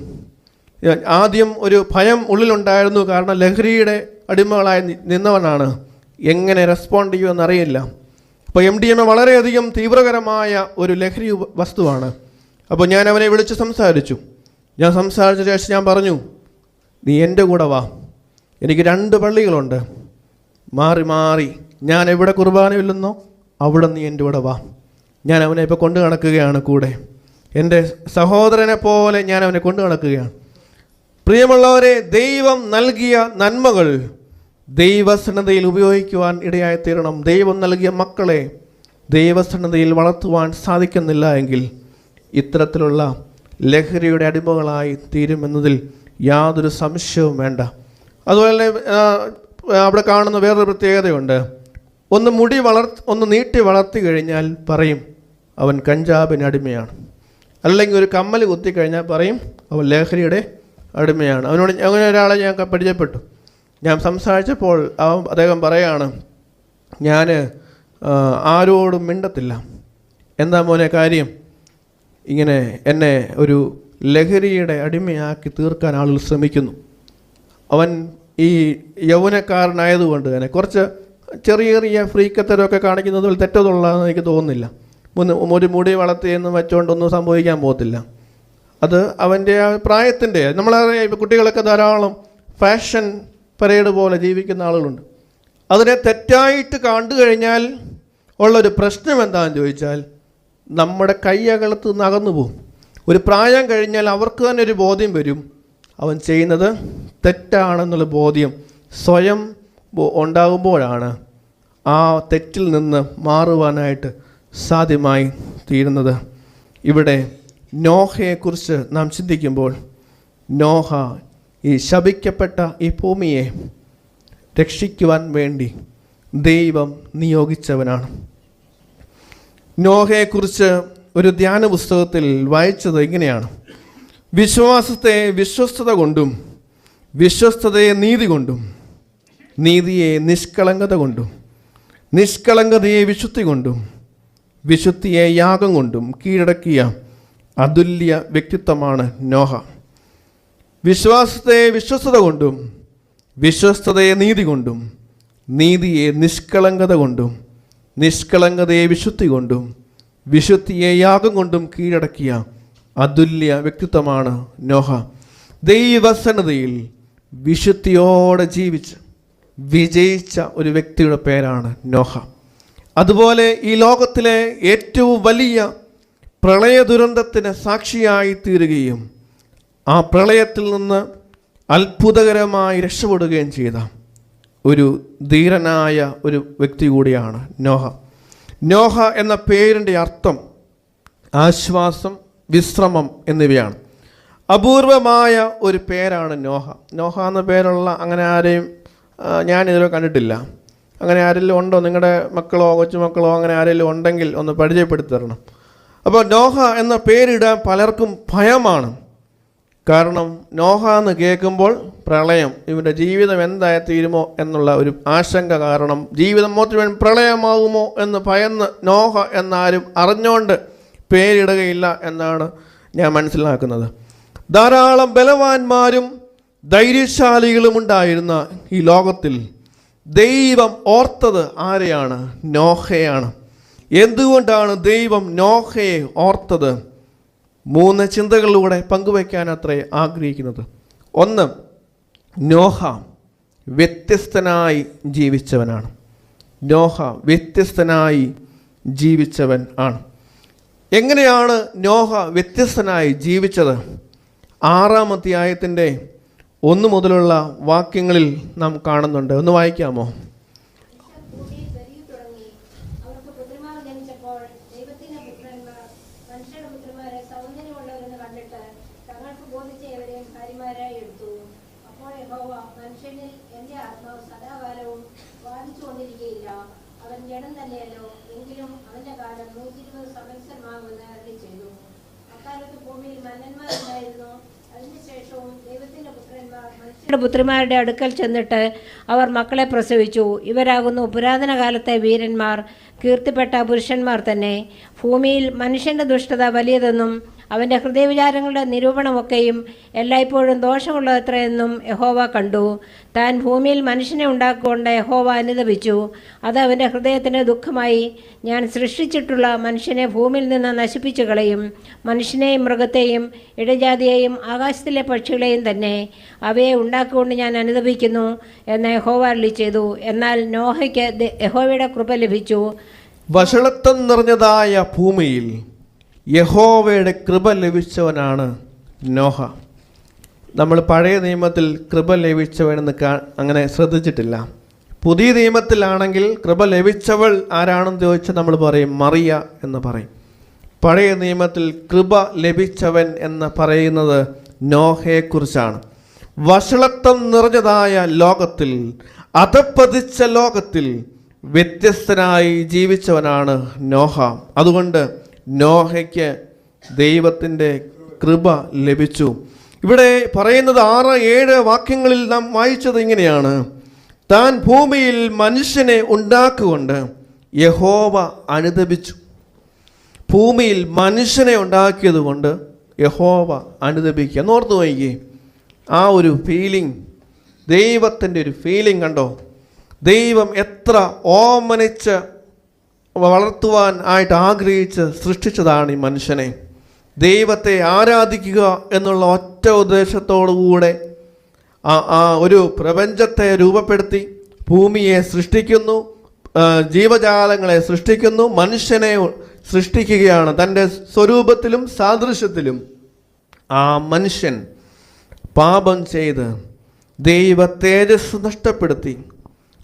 ആദ്യം ഒരു ഭയം ഉള്ളിലുണ്ടായിരുന്നു. കാരണം ലഹരിയുടെ അടിമകളായി നിന്നവനാണ്, എങ്ങനെ റെസ്പോണ്ട് ചെയ്യുമെന്നറിയില്ല. അപ്പോൾ MDMA വളരെയധികം തീവ്രകരമായ ഒരു ലഹരി വസ്തുവാണ്. അപ്പോൾ ഞാൻ അവനെ വിളിച്ച് സംസാരിച്ചു. ഞാൻ സംസാരിച്ച ശേഷം ഞാൻ പറഞ്ഞു, നീ എൻ്റെ കൂടെ വാ, എനിക്ക് 2 പള്ളികളുണ്ട്, മാറി മാറി ഞാൻ എവിടെ കുർബാനയില്ലെന്നോ അവിടെ നീ എൻ്റെ കൂടെ വാ. ഞാൻ അവനെ ഇപ്പോൾ കൊണ്ടു നടക്കുകയാണ് കൂടെ. എൻ്റെ സഹോദരനെ പോലെ ഞാൻ അവനെ കൊണ്ടു നടക്കുകയാണ്. പ്രിയമുള്ളവരെ, ദൈവം നൽകിയ നന്മകൾ ദൈവസന്നദ്ധയിൽ ഉപയോഗിക്കുവാൻ ഇടയായിത്തീരണം. ദൈവം നൽകിയ മക്കളെ ദൈവസന്നദ്ധയിൽ വളർത്തുവാൻ സാധിക്കുന്നില്ല എങ്കിൽ ഇത്തരത്തിലുള്ള ലഹരിയുടെ അടിമകളായി തീരുമെന്നതിൽ യാതൊരു സംശയവും വേണ്ട. അതുപോലെ അവിടെ കാണുന്ന വേറൊരു പ്രത്യേകതയുണ്ട്. ഒന്ന് നീട്ടി വളർത്തി കഴിഞ്ഞാൽ പറയും അവൻ കഞ്ചാബിന് അടിമയാണ്. അല്ലെങ്കിൽ ഒരു കമ്മൽ കുത്തിക്കഴിഞ്ഞാൽ പറയും അവൻ ലഹരിയുടെ അടിമയാണ്. അവനോട് അങ്ങനെ ഒരാളെ ഞാൻ പരിചയപ്പെട്ടു. ഞാൻ സംസാരിച്ചപ്പോൾ അദ്ദേഹം പറയാണ്, ഞാൻ ആരോടും മിണ്ടത്തില്ല. എന്താ മോനെ കാര്യം? ഇങ്ങനെ എന്നെ ഒരു ലഹരിയുടെ അടിമയാക്കി തീർക്കാൻ ആളുകൾ ശ്രമിക്കുന്നു. അവൻ ഈ യൗവനക്കാരനായതുകൊണ്ട് തന്നെ കുറച്ച് ചെറിയ ചെറിയ ഫ്രീക്കത്തരമൊക്കെ കാണിക്കുന്നതിൽ തെറ്റതുള്ളതെന്ന് എനിക്ക് തോന്നുന്നില്ല. ഒരു മുടി വളർത്തിയെന്ന് വെച്ചുകൊണ്ടൊന്നും സംഭവിക്കാൻ പോകത്തില്ല. അത് അവൻ്റെ ആ പ്രായത്തിൻ്റെ, നമ്മളറിയാം ഇപ്പോൾ കുട്ടികളൊക്കെ ധാരാളം ഫാഷൻ പരേഡ് പോലെ ജീവിക്കുന്ന ആളുകളുണ്ട്. അതിനെ തെറ്റായിട്ട് കണ്ടു കഴിഞ്ഞാൽ ഉള്ളൊരു പ്രശ്നം എന്താണെന്ന് ചോദിച്ചാൽ നമ്മുടെ കൈയകലത്ത് നിന്ന് അകന്നു പോകും. ഒരു പ്രായം കഴിഞ്ഞാൽ അവർക്ക് തന്നെ ഒരു ബോധ്യം വരും, അവൻ ചെയ്യുന്നത് തെറ്റാണെന്നുള്ള ബോധ്യം സ്വയം ഉണ്ടാകുമ്പോഴാണ് ആ തെറ്റിൽ നിന്ന് മാറുവാനായിട്ട് സാധ്യമായി തീരുന്നത്. ഇവിടെ നോഹയെക്കുറിച്ച് നാം ചിന്തിക്കുമ്പോൾ, നോഹ ഈ ശപിക്കപ്പെട്ട ഈ ഭൂമിയെ രക്ഷിക്കുവാൻ വേണ്ടി ദൈവം നിയോഗിച്ചവനാണ്. നോഹയെക്കുറിച്ച് ഒരു ധ്യാന പുസ്തകത്തിൽ വായിച്ചത് ഇങ്ങനെയാണ്: വിശ്വാസത്തെ വിശ്വസ്തത കൊണ്ടും, വിശ്വസ്തതയെ നീതി കൊണ്ടും, നീതിയെ നിഷ്കളങ്കത കൊണ്ടും, നിഷ്കളങ്കതയെ വിശുദ്ധി കൊണ്ടും, വിശുദ്ധിയെ യാഗം കൊണ്ടും കീഴടക്കിയ അതുല്യ വ്യക്തിത്വമാണ് നോഹ. വിശ്വാസത്തെ വിശ്വസ്തത കൊണ്ടും, വിശ്വസ്തതയെ നീതി കൊണ്ടും, നീതിയെ നിഷ്കളങ്കത കൊണ്ടും, നിഷ്കളങ്കതയെ വിശുദ്ധി കൊണ്ടും, വിശുദ്ധിയെ യാഗം കൊണ്ടും കീഴടക്കിയ അതുല്യ വ്യക്തിത്വമാണ് നോഹ. ദൈവസന്നദ്ധയിൽ വിശുദ്ധിയോടെ ജീവിച്ച് വിജയിച്ച ഒരു വ്യക്തിയുടെ പേരാണ് നോഹ. അതുപോലെ ഈ ലോകത്തിലെ ഏറ്റവും വലിയ പ്രളയ ദുരന്തത്തിന് സാക്ഷിയായി തീരുകയും ആ പ്രളയത്തിൽ നിന്ന് അത്ഭുതകരമായി രക്ഷപ്പെടുകയും ചെയ്ത ഒരു ധീരനായ ഒരു വ്യക്തി കൂടിയാണ് നോഹ. നോഹ എന്ന പേരിൻ്റെ അർത്ഥം ആശ്വാസം, വിശ്രമം എന്നിവയാണ്. അപൂർവമായ ഒരു പേരാണ് നോഹ. നോഹ എന്ന പേരുള്ള അങ്ങനെ ആരെയും ഞാനിതുവരെ കണ്ടിട്ടില്ല. അങ്ങനെ ആരെങ്കിലും ഉണ്ടോ? നിങ്ങളുടെ മക്കളോ കൊച്ചുമക്കളോ അങ്ങനെ ആരെങ്കിലും ഉണ്ടെങ്കിൽ ഒന്ന് പരിചയപ്പെടുത്തി തരണം. അപ്പോൾ നോഹ എന്ന പേരിടാൻ പലർക്കും ഭയമാണ്. കാരണം നോഹ എന്ന് കേൾക്കുമ്പോൾ പ്രളയം, ഇവൻ്റെ ജീവിതം എന്തായി തീരുമോ എന്നുള്ള ഒരു ആശങ്ക കാരണം ജീവിതം മുഴുവൻ പ്രളയമാകുമോ എന്ന് ഭയന്ന് നോഹ എന്നാരും അറിഞ്ഞുകൊണ്ട് പേരിടുകയില്ല എന്നാണ് ഞാൻ മനസ്സിലാക്കുന്നത്. ധാരാളം ബലവാന്മാരും ധൈര്യശാലികളും ഉണ്ടായിരുന്ന ഈ ലോകത്തിൽ ദൈവം ഓർത്തത് ആരെയാണ്? നോഹയാണ്. എന്തുകൊണ്ടാണ് ദൈവം നോഹയെ ഓർത്തത്? 3 ചിന്തകളിലൂടെ പങ്കുവയ്ക്കാൻ അത്രേ ആഗ്രഹിക്കുന്നത്. ഒന്ന്, നോഹ വ്യത്യസ്തനായി ജീവിച്ചവനാണ്. നോഹ വ്യത്യസ്തനായി ജീവിച്ചവൻ ആണ്. എങ്ങനെയാണ് നോഹ വ്യത്യസ്തനായി ജീവിച്ചത്? 6-ാം അധ്യായത്തിൻ്റെ 1 മുതലുള്ള വാക്യങ്ങളിൽ നാം കാണുന്നുണ്ട്. ഒന്ന് വായിക്കാമോ? പുത്രിമാരുടെ അടുക്കൽ ചെന്നിട്ട് അവർ മക്കളെ പ്രസവിച്ചു. ഇവരാകുന്നു പുരാതന കാലത്തെ വീരന്മാർ, കീർത്തിപ്പെട്ട പുരുഷന്മാർ തന്നെ. ഭൂമിയിൽ മനുഷ്യൻ്റെ ദുഷ്ടത വലിയതെന്നും അവൻ്റെ ഹൃദയവിചാരങ്ങളുടെ നിരൂപണമൊക്കെയും എല്ലായ്പ്പോഴും ദോഷമുള്ളതെത്രയെന്നും യഹോവ കണ്ടു. താൻ ഭൂമിയിൽ മനുഷ്യനെ ഉണ്ടാക്കിക്കൊണ്ട് യഹോവ അനുതപിച്ചു. അത് അവൻ്റെ ഹൃദയത്തിന് ദുഃഖമായി. ഞാൻ സൃഷ്ടിച്ചിട്ടുള്ള മനുഷ്യനെ ഭൂമിയിൽ നിന്ന് നശിപ്പിച്ചു കളയും. മനുഷ്യനെയും മൃഗത്തെയും ഇടജാതിയെയും ആകാശത്തിലെ പക്ഷികളെയും തന്നെ അവയെ ഉണ്ടാക്കിക്കൊണ്ട് ഞാൻ അനുതപിക്കുന്നു എന്ന് യഹോവ അരുളി ചെയ്തു. എന്നാൽ നോഹയ്ക്ക് യഹോവയുടെ കൃപ ലഭിച്ചു. വഷളത്വം നിറഞ്ഞതായ ഭൂമിയിൽ യഹോവയുടെ കൃപ ലഭിച്ചവനാണ് നോഹ. നമ്മൾ പഴയ നിയമത്തിൽ കൃപ ലഭിച്ചവനെന്ന് അങ്ങനെ ശ്രദ്ധിച്ചിട്ടില്ല. പുതിയ നിയമത്തിലാണെങ്കിൽ കൃപ ലഭിച്ചവൾ ആരാണെന്ന് ചോദിച്ചാൽ നമ്മൾ പറയും മറിയ എന്ന് പറയും. പഴയ നിയമത്തിൽ കൃപ ലഭിച്ചവൻ എന്ന് പറയുന്നത് നോഹയെക്കുറിച്ചാണ്. വഷളത്വം നിറഞ്ഞതായ ലോകത്തിൽ, അധപ്പതിച്ച ലോകത്തിൽ വ്യത്യസ്തനായി ജീവിച്ചവനാണ് നോഹ. അതുകൊണ്ട് നോഹയ്ക്ക് ദൈവത്തിൻ്റെ കൃപ ലഭിച്ചു. ഇവിടെ പറയുന്നത് 6-7 വാക്യങ്ങളിൽ നാം വായിച്ചത് ഇങ്ങനെയാണ്: താൻ ഭൂമിയിൽ മനുഷ്യനെ ഉണ്ടാക്കുകൊണ്ട് യഹോവ അനുതപിച്ചു. ഭൂമിയിൽ മനുഷ്യനെ ഉണ്ടാക്കിയത് കൊണ്ട് യഹോവ അനുതപിക്കുക എന്നോർത്ത് നോക്കിയേ. ആ ഒരു ഫീലിംഗ്, ദൈവത്തിൻ്റെ ഒരു ഫീലിംഗ് കണ്ടോ? ദൈവം എത്ര ഓമനിച്ച് വളർത്തുവാൻ ആയിട്ട് ആഗ്രഹിച്ച് സൃഷ്ടിച്ചതാണ് ഈ മനുഷ്യനെ. ദൈവത്തെ ആരാധിക്കുക എന്നുള്ള ഒറ്റ ഉദ്ദേശത്തോടുകൂടെ ഒരു പ്രപഞ്ചത്തെ രൂപപ്പെടുത്തി ഭൂമിയെ സൃഷ്ടിക്കുന്നു, ജീവജാലങ്ങളെ സൃഷ്ടിക്കുന്നു, മനുഷ്യനെ സൃഷ്ടിക്കുകയാണ് തൻ്റെ സ്വരൂപത്തിലും സാദൃശ്യത്തിലും. ആ മനുഷ്യൻ പാപം ചെയ്ത് ദൈവ തേജസ് നഷ്ടപ്പെടുത്തി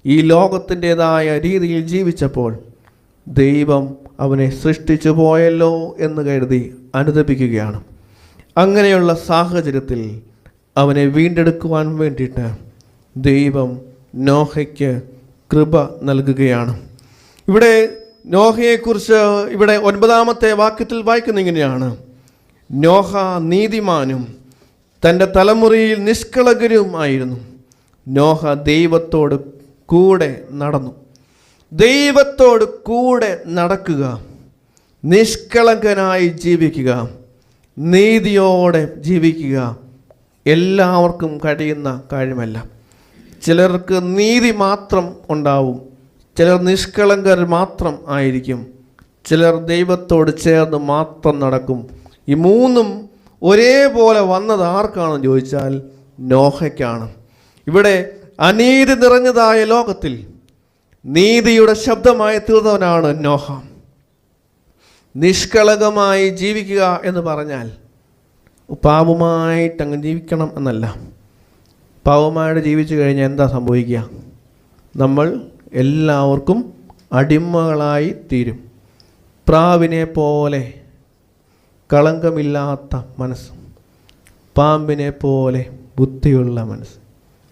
ഈ ലോകത്തിൻ്റെതായ രീതിയിൽ ജീവിച്ചപ്പോൾ ദൈവം അവനെ സൃഷ്ടിച്ചു പോയല്ലോ എന്ന് കരുതി അനുതപിക്കുകയാണ്. അങ്ങനെയുള്ള സാഹചര്യത്തിൽ അവനെ വീണ്ടെടുക്കുവാൻ വേണ്ടിയിട്ട് ദൈവം നോഹയ്ക്ക് കൃപ നൽകുകയാണ്. ഇവിടെ നോഹയെക്കുറിച്ച് ഇവിടെ 9-ാമത്തെ വാക്യത്തിൽ വായിക്കുന്ന ഇങ്ങനെയാണ്: നോഹ നീതിമാനും തൻ്റെ തലമുറയിൽ നിഷ്കളങ്കരുമായിരുന്നു. നോഹ ദൈവത്തോട് കൂടെ നടന്നു. ദൈവത്തോട് കൂടെ നടക്കുക, നിഷ്കളങ്കനായി ജീവിക്കുക, നീതിയോടെ ജീവിക്കുക എല്ലാവർക്കും കഴിയുന്ന കാര്യമല്ല. ചിലർക്ക് നീതി മാത്രം ഉണ്ടാവും, ചിലർ നിഷ്കളങ്കർ മാത്രം ആയിരിക്കും, ചിലർ ദൈവത്തോട് ചേർന്ന് മാത്രം നടക്കും. ഈ മൂന്നും ഒരേപോലെ വന്നത് ആർക്കാണെന്ന് ചോദിച്ചാൽ നോഹയ്ക്കാണ്. ഇവിടെ അനീതി നിറഞ്ഞതായ ലോകത്തിൽ നീതിയുടെ ശബ്ദമായി തീർന്നവനാണ് നോഹ. നിഷ്കളങ്കമായി ജീവിക്കുക എന്ന് പറഞ്ഞാൽ പാപമായിട്ടങ്ങ് ജീവിക്കണം എന്നല്ല. പാപമായിട്ട് ജീവിച്ചു കഴിഞ്ഞാൽ എന്താ സംഭവിക്കുക? നമ്മൾ എല്ലാവർക്കും അടിമകളായി തീരും. പ്രാവിനെ പോലെ കളങ്കമില്ലാത്ത മനസ്സ്, പാമ്പിനെ പോലെ ബുദ്ധിയുള്ള മനസ്സ്.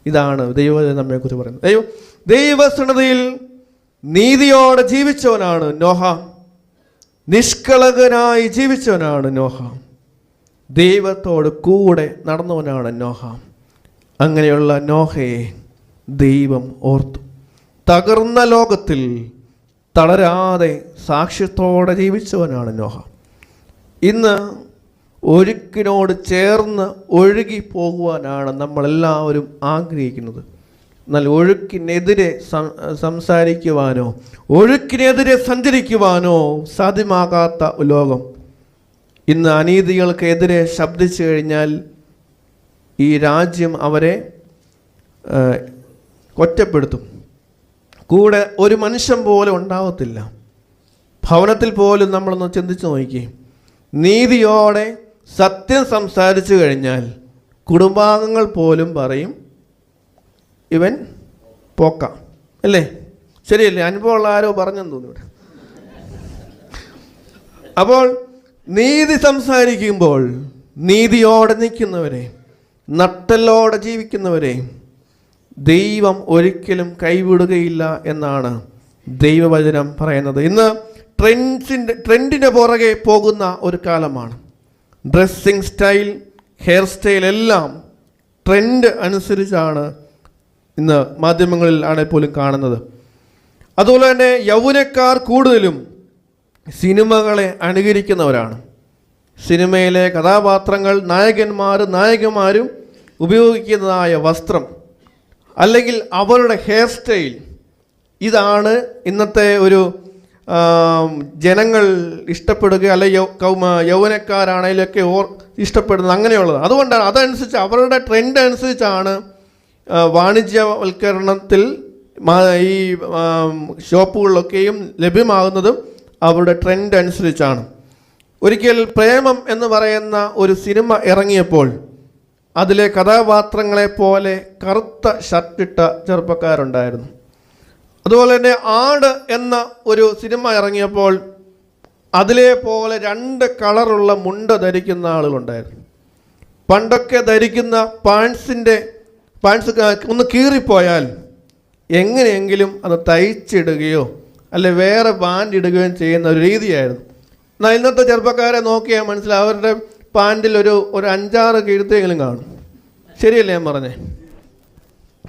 ഇതാണ് ദൈവം നമ്മെക്കുറിച്ച് പറയുന്നത്. ദൈവസന്നിധിയിൽ നീതിയോടെ ജീവിച്ചവനാണ് നോഹ. നിഷ്കളങ്കനായി ജീവിച്ചവനാണ് നോഹ. ദൈവത്തോട് കൂടെ നടന്നവനാണ് നോഹ. അങ്ങനെയുള്ള നോഹയെ ദൈവം ഓർത്തു. തകർന്ന ലോകത്തിൽ തളരാതെ സാക്ഷ്യത്തോടെ ജീവിച്ചവനാണ് നോഹ. ഇന്ന് ഒഴുക്കിനോട് ചേർന്ന് ഒഴുകി പോകുവാനാണ് നമ്മളെല്ലാവരും ആഗ്രഹിക്കുന്നത്. എന്നാൽ ഒഴുക്കിനെതിരെ സംസാരിക്കുവാനോ ഒഴുക്കിനെതിരെ സഞ്ചരിക്കുവാനോ സാധ്യമാകാത്ത ലോകം. ഇന്ന് അനീതികൾക്കെതിരെ ശബ്ദിച്ചു കഴിഞ്ഞാൽ ഈ രാജ്യം അവരെ ഒറ്റപ്പെടുത്തും. കൂടെ ഒരു മനുഷ്യൻ പോലും ഉണ്ടാവത്തില്ല. ഭവനത്തിൽ പോലും നമ്മളൊന്ന് ചിന്തിച്ച് നോക്കി. നീതിയോടെ സത്യം സംസാരിച്ചു കഴിഞ്ഞാൽ കുടുംബാംഗങ്ങൾ പോലും പറയും ഇവൻ പോക്ക, അല്ലേ? ശരിയല്ലേ? അനുഭവമുള്ള ആരോ പറഞ്ഞെന്ന് തോന്നുന്നു ഇവിടെ. അപ്പോൾ നീതി സംസാരിക്കുമ്പോൾ നീതിയോടെ നിൽക്കുന്നവരെ, നട്ടലോടെ ജീവിക്കുന്നവരെ ദൈവം ഒരിക്കലും കൈവിടുകയില്ല എന്നാണ് ദൈവവചനം പറയുന്നത്. ഇന്ന് ട്രെൻഡിൻ്റെ പുറകെ പോകുന്ന ഒരു കാലമാണ്. ഡ്രസ്സിങ് സ്റ്റൈൽ, ഹെയർ സ്റ്റൈൽ എല്ലാം ട്രെൻഡ് അനുസരിച്ചാണ് ഇന്ന് മാധ്യമങ്ങളിൽ ആണെങ്കിൽ പോലും കാണുന്നത്. അതുപോലെ തന്നെ യൗവനക്കാർ കൂടുതലും സിനിമകളെ അനുകരിക്കുന്നവരാണ്. സിനിമയിലെ കഥാപാത്രങ്ങൾ, നായകന്മാരും ഉപയോഗിക്കുന്നതായ വസ്ത്രം, അല്ലെങ്കിൽ അവരുടെ ഹെയർ സ്റ്റൈൽ, ഇതാണ് ഇന്നത്തെ ഒരു ജനങ്ങൾ ഇഷ്ടപ്പെടുക, അല്ലെങ്കിൽ യൗവനക്കാരാണെങ്കിലൊക്കെ ഇഷ്ടപ്പെടുന്നത് അങ്ങനെയുള്ളത്. അതുകൊണ്ടാണ് അതനുസരിച്ച് അവരുടെ ട്രെൻഡ് അനുസരിച്ചാണ് വാണിജ്യവൽക്കരണത്തിൽ ഈ ഷോപ്പുകളിലൊക്കെയും ലഭ്യമാകുന്നതും അവരുടെ ട്രെൻഡ് അനുസരിച്ചാണ്. ഒരിക്കൽ പ്രേമം എന്ന് പറയുന്ന ഒരു സിനിമ ഇറങ്ങിയപ്പോൾ അതിലെ കഥാപാത്രങ്ങളെ പോലെ കറുത്ത ഷർട്ടിട്ട ചെറുപ്പക്കാരുണ്ടായിരുന്നു. അതുപോലെ തന്നെ ആട് എന്ന ഒരു സിനിമ ഇറങ്ങിയപ്പോൾ അതിലെ പോലെ 2 കളറുള്ള മുണ്ട ധരിക്കുന്ന ആളുകളുണ്ടായിരുന്നു. പണ്ടൊക്കെ ധരിക്കുന്ന പാൻസ് ഒന്ന് കീറിപ്പോയാൽ എങ്ങനെയെങ്കിലും അത് തയ്ച്ചിടുകയോ അല്ലെ വേറെ പാൻ്റ് ഇടുകയോ ചെയ്യുന്ന ഒരു രീതിയായിരുന്നു. എന്നാൽ ഇന്നത്തെ ചെറുപ്പക്കാരെ നോക്കിയാൽ മനസ്സിലാവും, അവരുടെ പാൻറ്റിൽ ഒരു 5-6 കീഴ്ത്തെങ്കിലും കാണും. ശരിയല്ലേ ഞാൻ പറഞ്ഞേ?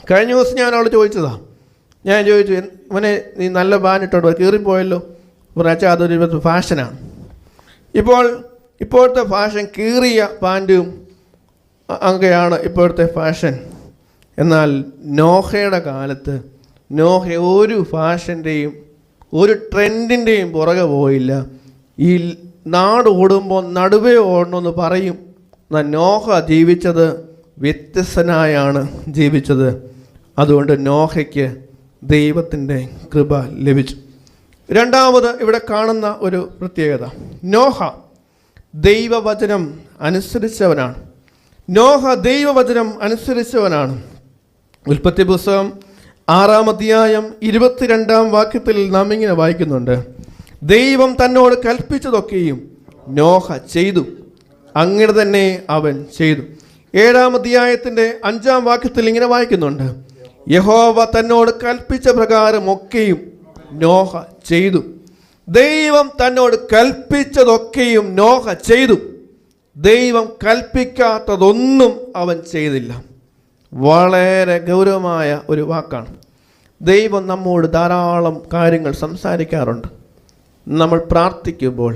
കഴിഞ്ഞ ദിവസം ഞാൻ അവളോട് ചോദിച്ചതാ. ഞാൻ ചോദിച്ചു, മോനെ നീ നല്ല പാൻ ഇട്ടോട്ടോ, കീറിപ്പോയല്ലോ. പറഞ്ഞാൽ അതൊരു ഫാഷനാണ്. ഇപ്പോഴത്തെ ഫാഷൻ കീറിയ പാൻറ്റും ഒക്കെയാണ് ഇപ്പോഴത്തെ ഫാഷൻ. എന്നാൽ നോഹയുടെ കാലത്ത് നോഹ ഒരു ഫാഷൻ്റെയും ഒരു ട്രെൻഡിൻ്റെയും പുറകെ പോയില്ല. ഈ നാട് ഓടുമ്പോൾ നടുവേ ഓടണമെന്ന് പറയും. എന്നാൽ നോഹ ജീവിച്ചത് വ്യത്യസ്തനായാണ് ജീവിച്ചത്. അതുകൊണ്ട് നോഹയ്ക്ക് ദൈവത്തിൻ്റെ കൃപ ലഭിച്ചു. രണ്ടാമത് ഇവിടെ കാണുന്ന ഒരു പ്രത്യേകത, നോഹ ദൈവവചനം അനുസരിച്ചവനാണ്. നോഹ ദൈവവചനം അനുസരിച്ചവനാണ്. ഉൽപ്പത്തി പുസ്തകം 6-ാം അധ്യായം 22-ാം വാക്യത്തിൽ നാം ഇങ്ങനെ വായിക്കുന്നുണ്ട്, ദൈവം തന്നോട് കൽപ്പിച്ചതൊക്കെയും നോഹ ചെയ്തു, അങ്ങനെ തന്നെ അവൻ ചെയ്തു. 7-ാം അധ്യായത്തിൻ്റെ 5-ാം വാക്യത്തിൽ ഇങ്ങനെ വായിക്കുന്നുണ്ട്, യഹോവ തന്നോട് കൽപ്പിച്ച പ്രകാരം ഒക്കെയും നോഹ ചെയ്തു. ദൈവം തന്നോട് കൽപ്പിച്ചതൊക്കെയും നോഹ ചെയ്തു. ദൈവം കൽപ്പിക്കാത്തതൊന്നും അവൻ ചെയ്തില്ല. വളരെ ഗൗരവമായ ഒരു വാക്കാണ്. ദൈവം നമ്മോട് ധാരാളം കാര്യങ്ങൾ സംസാരിക്കാറുണ്ട്. നമ്മൾ പ്രാർത്ഥിക്കുമ്പോൾ,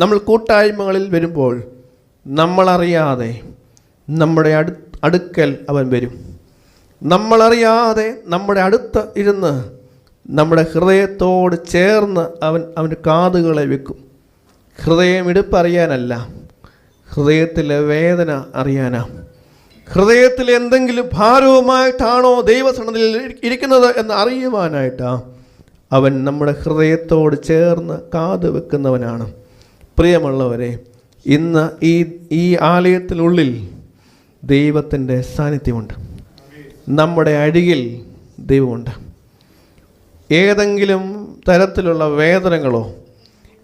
നമ്മൾ കൂട്ടായ്മകളിൽ വരുമ്പോൾ, നമ്മളറിയാതെ നമ്മുടെ അടുക്കൽ അവൻ വരും. നമ്മളറിയാതെ നമ്മുടെ അടുത്ത് ഇരുന്ന് നമ്മുടെ ഹൃദയത്തോട് ചേർന്ന് അവൻ്റെ കാതുകളെ വെക്കും. ഹൃദയമിടിപ്പ് അറിയാനല്ല, ഹൃദയത്തിലെ വേദന അറിയാനാ. ഹൃദയത്തിൽ എന്തെങ്കിലും ഭാരവുമായിട്ടാണോ ദൈവസന്നിധിയിൽ ഇരിക്കുന്നത് എന്ന് അറിയുവാനായിട്ടാ അവൻ നമ്മുടെ ഹൃദയത്തോട് ചേർന്ന് കാത് വെക്കുന്നവനാണ്. പ്രിയമുള്ളവരെ, ഇന്ന് ഈ ആലയത്തിനുള്ളിൽ ദൈവത്തിൻ്റെ സാന്നിധ്യമുണ്ട്. നമ്മുടെ അരികിൽ ദൈവമുണ്ട്. ഏതെങ്കിലും തരത്തിലുള്ള വേദനകളോ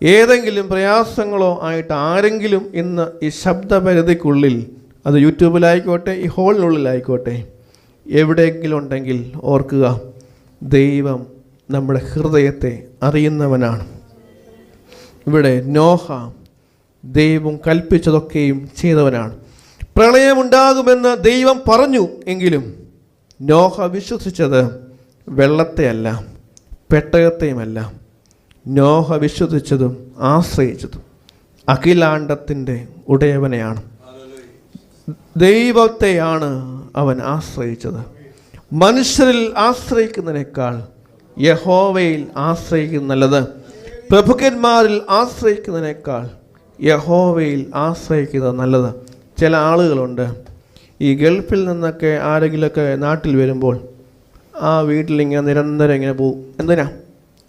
ഏതെങ്കിലും പ്രയാസങ്ങളോ ആയിട്ട് ആരെങ്കിലും ഇന്ന് ഈ ശബ്ദപരിധിക്കുള്ളിൽ, അത് യൂട്യൂബിലായിക്കോട്ടെ ഈ ഹോളിനുള്ളിലായിക്കോട്ടെ, എവിടെയെങ്കിലും ഉണ്ടെങ്കിൽ ഓർക്കുക, ദൈവം നമ്മുടെ ഹൃദയത്തെ അറിയുന്നവനാണ്. ഇവിടെ നോഹ ദൈവം കൽപ്പിച്ചതൊക്കെയും ചെയ്തവനാണ്. പ്രളയമുണ്ടാകുമെന്ന് ദൈവം പറഞ്ഞു എങ്കിലും നോഹ വിശ്വസിച്ചത് വെള്ളത്തെയല്ല, പെട്ടകത്തെയുമല്ല. നോഹ വിശ്വസിച്ചതും ആശ്രയിച്ചതും അഖിലാണ്ടത്തിൻ്റെ ഉടയവനെയാണ്. ദൈവത്തെയാണ് അവൻ ആശ്രയിച്ചത്. മനുഷ്യരിൽ ആശ്രയിക്കുന്നതിനേക്കാൾ യഹോവയിൽ ആശ്രയിക്കുന്ന നല്ലത്. പ്രഭുക്കന്മാരിൽ ആശ്രയിക്കുന്നതിനേക്കാൾ യഹോവയിൽ ആശ്രയിക്കുന്നത് നല്ലത്. ചില ആളുകളുണ്ട്, ഈ ഗൾഫിൽ നിന്നൊക്കെ ആരെങ്കിലുമൊക്കെ നാട്ടിൽ വരുമ്പോൾ ആ വീട്ടിലിങ്ങനെ നിരന്തരം ഇങ്ങനെ പോവും. എന്തിനാ?